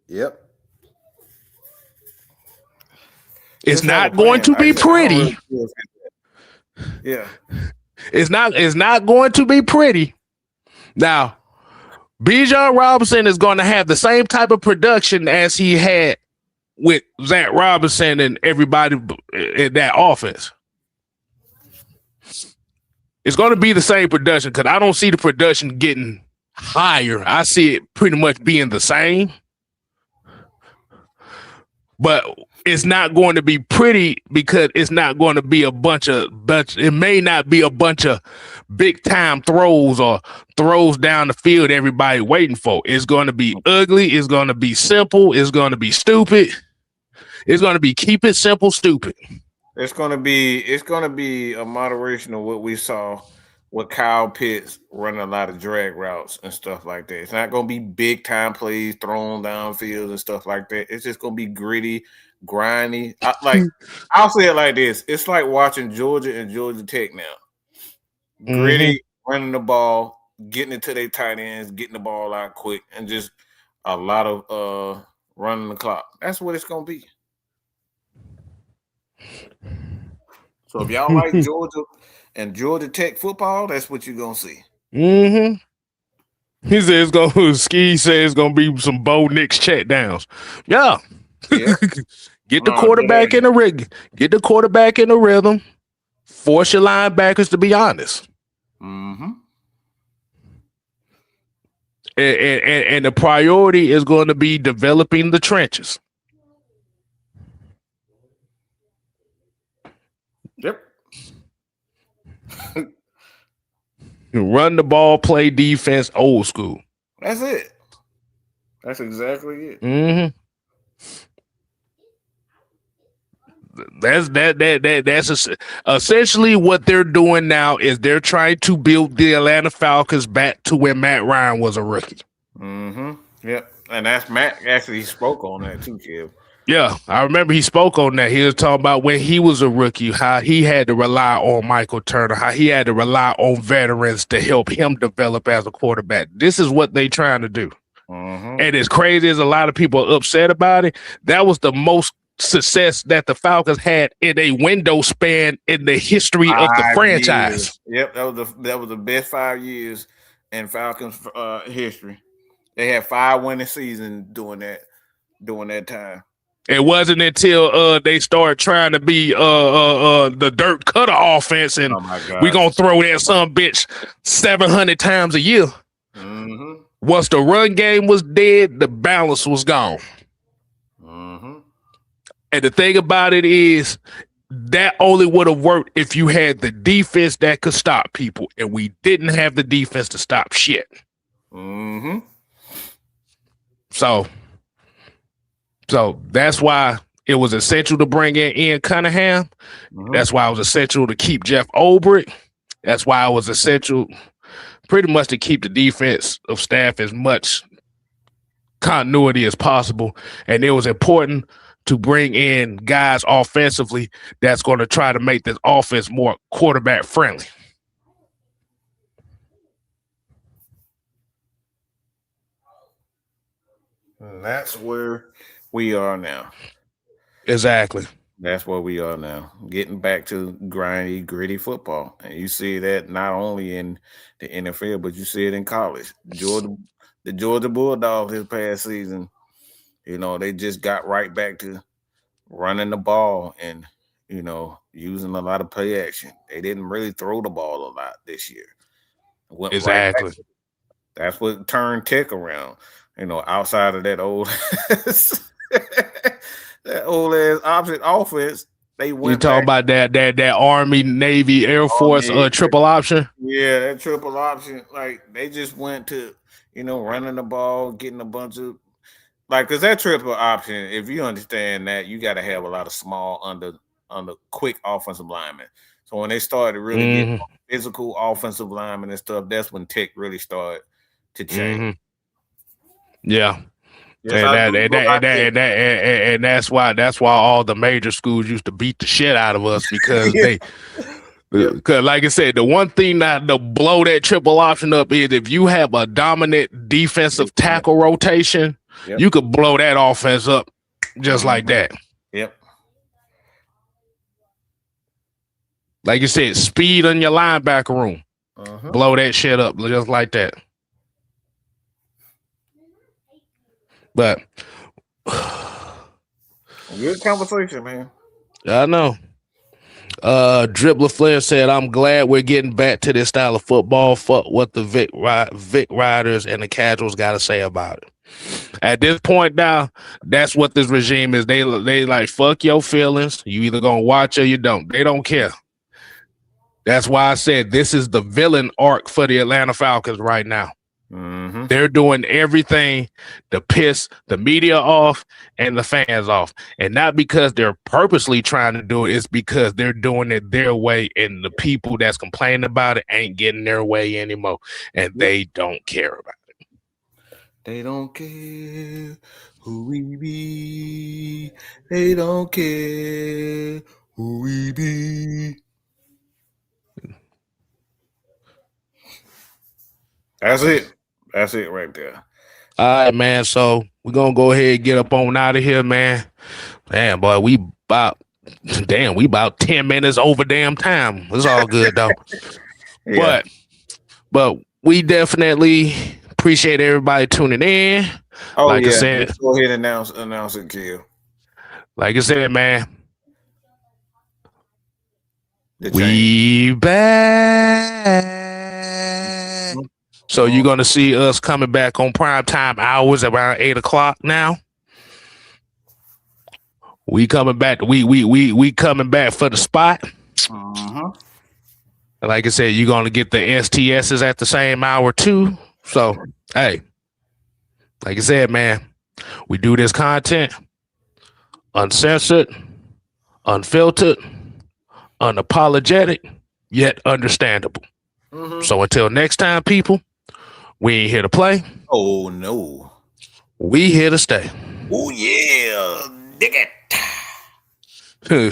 Yep. It's not going to be pretty. Yeah. It's not going to be pretty. Now, Bijan Robinson is going to have the same type of production as he had with Zach Robinson and everybody in that offense. It's going to be the same production because I don't see the production getting higher. I see it pretty much being the same. But it's not going to be pretty because it's not going to be it may not be a bunch of big time throws or throws down the field everybody waiting for. It's going to be ugly. It's going to be simple. It's going to be stupid. It's going to be keep it simple, stupid. It's going to be a moderation of what we saw with Kyle Pitts running a lot of drag routes and stuff like that. It's not going to be big time plays thrown downfield and stuff like that. It's just going to be gritty, grindy. I'll say it like this. It's like watching Georgia and Georgia Tech now. Gritty, running the ball, getting it to their tight ends, getting the ball out quick, and just a lot of running the clock. That's what it's going to be. So if y'all like Georgia and Georgia Tech football, that's what you're going to see. Mm-hmm. He says Ski says it's going to be some Bo Nix check downs. Yeah. Get the quarterback in the rig. Get the quarterback in the rhythm. Force your linebackers to be honest. Mm-hmm. And the priority is going to be developing the trenches. Yep. Run the ball, play defense, old school. That's it. That's exactly it. Mm-hmm. That's essentially what they're doing now is they're trying to build the Atlanta Falcons back to when Matt Ryan was a rookie. Mm-hmm. Yep. And that's Matt actually spoke on that too, Kev. Yeah, I remember he spoke on that. He was talking about when he was a rookie, how he had to rely on Michael Turner, how he had to rely on veterans to help him develop as a quarterback. This is what they trying to do. Mm-hmm. And as crazy as a lot of people are upset about it, that was the most success that the Falcons had in a window span in the history of the franchise. Yep, that was the best 5 years in Falcons history. They had 5 winning seasons during that time. It wasn't until they started trying to be the dirt cutter offense, and we gonna throw that some bitch 700 times a year. Mm-hmm. Once the run game was dead, the balance was gone. Mm-hmm. And the thing about it is that only would have worked if you had the defense that could stop people, and we didn't have the defense to stop shit. Mm-hmm. So that's why it was essential to bring in Ian Cunningham. Mm-hmm. That's why it was essential to keep Jeff Ulbrich. That's why it was essential pretty much to keep the defense of staff as much continuity as possible. And it was important to bring in guys offensively that's going to try to make this offense more quarterback friendly. And that's where we are now. Exactly. That's where we are now. Getting back to grindy, gritty football. And you see that not only in the NFL, but you see it in college. The Georgia Bulldogs this past season, they just got right back to running the ball and, using a lot of play action. They didn't really throw the ball a lot this year. Went Exactly. right back. That's what turned Tech around. Outside of that old that old ass option offense, they went. You talking about that Army, Navy, Air Force triple option? Yeah, that triple option. Like they just went to, running the ball, getting a bunch of because that triple option. If you understand that, you got to have a lot of small under quick offensive linemen. So when they started really getting physical offensive linemen and stuff, that's when Tech really started to change. Yeah. Yes, and that's why all the major schools used to beat the shit out of us because because like I said, the one thing that to blow that triple option up is if you have a dominant defensive tackle rotation, you could blow that offense up just like that. Yep. Like you said, speed in your linebacker room. Blow that shit up just like that. But good conversation, man. I know. Dribbler Flair said, I'm glad we're getting back to this style of football. Fuck what the Vic Riders and the casuals got to say about it. At this point now, that's what this regime is. They like, fuck your feelings. You either gonna watch or you don't. They don't care. That's why I said this is the villain arc for the Atlanta Falcons right now. They're doing everything to piss the media off and the fans off. And not because they're purposely trying to do it, it's because they're doing it their way, and the people that's complaining about it ain't getting their way anymore. And they don't care about it. They don't care who we be. They don't care who we be. That's it. That's it right there. All right, man. So we're going to go ahead and get up on out of here, man. Man, boy, we about 10 minutes over damn time. It's all good, though. Yeah. But we definitely appreciate everybody tuning in. Oh, like I said, let's go ahead and announce it, Kill. Like I said, man. We back. So you're going to see us coming back on primetime hours around 8 o'clock now. We coming back. We coming back for the spot. Like I said, you're going to get the STSs at the same hour too. So, hey, like I said, man, we do this content uncensored, unfiltered, unapologetic, yet understandable. So until next time, people, we ain't here to play. Oh, no. We here to stay. Oh, yeah. Dig it.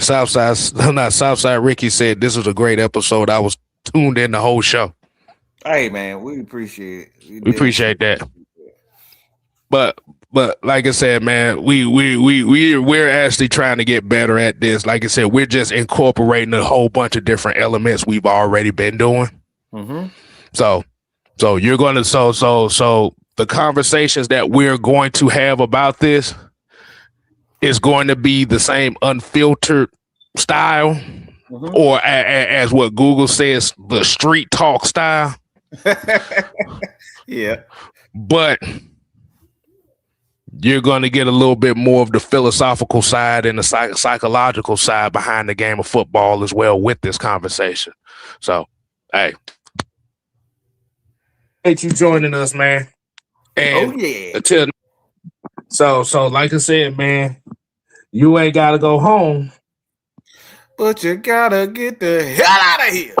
Southside Ricky said this was a great episode. I was tuned in the whole show. Hey, man, we appreciate it. We appreciate that. But like I said, man, we're actually trying to get better at this. Like I said, we're just incorporating a whole bunch of different elements we've already been doing. So you're going to so the conversations that we're going to have about this is going to be the same unfiltered style, or as what Google says, the street talk style. Yeah, but you're going to get a little bit more of the philosophical side and the psychological side behind the game of football as well with this conversation. So, hey. Thank you joining us, man. And until so like I said, man, you ain't gotta go home, but you gotta get the hell out of here.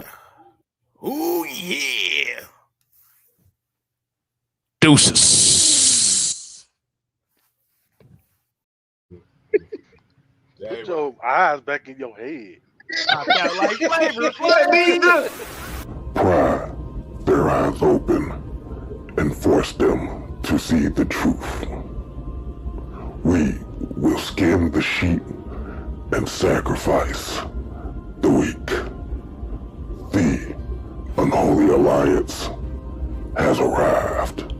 Oh yeah. Deuces. Put your eyes back in your head. Popped out like flavor. Pry their eyes open and force them to see the truth. We will skin the sheep and sacrifice the weak. The unholy alliance has arrived.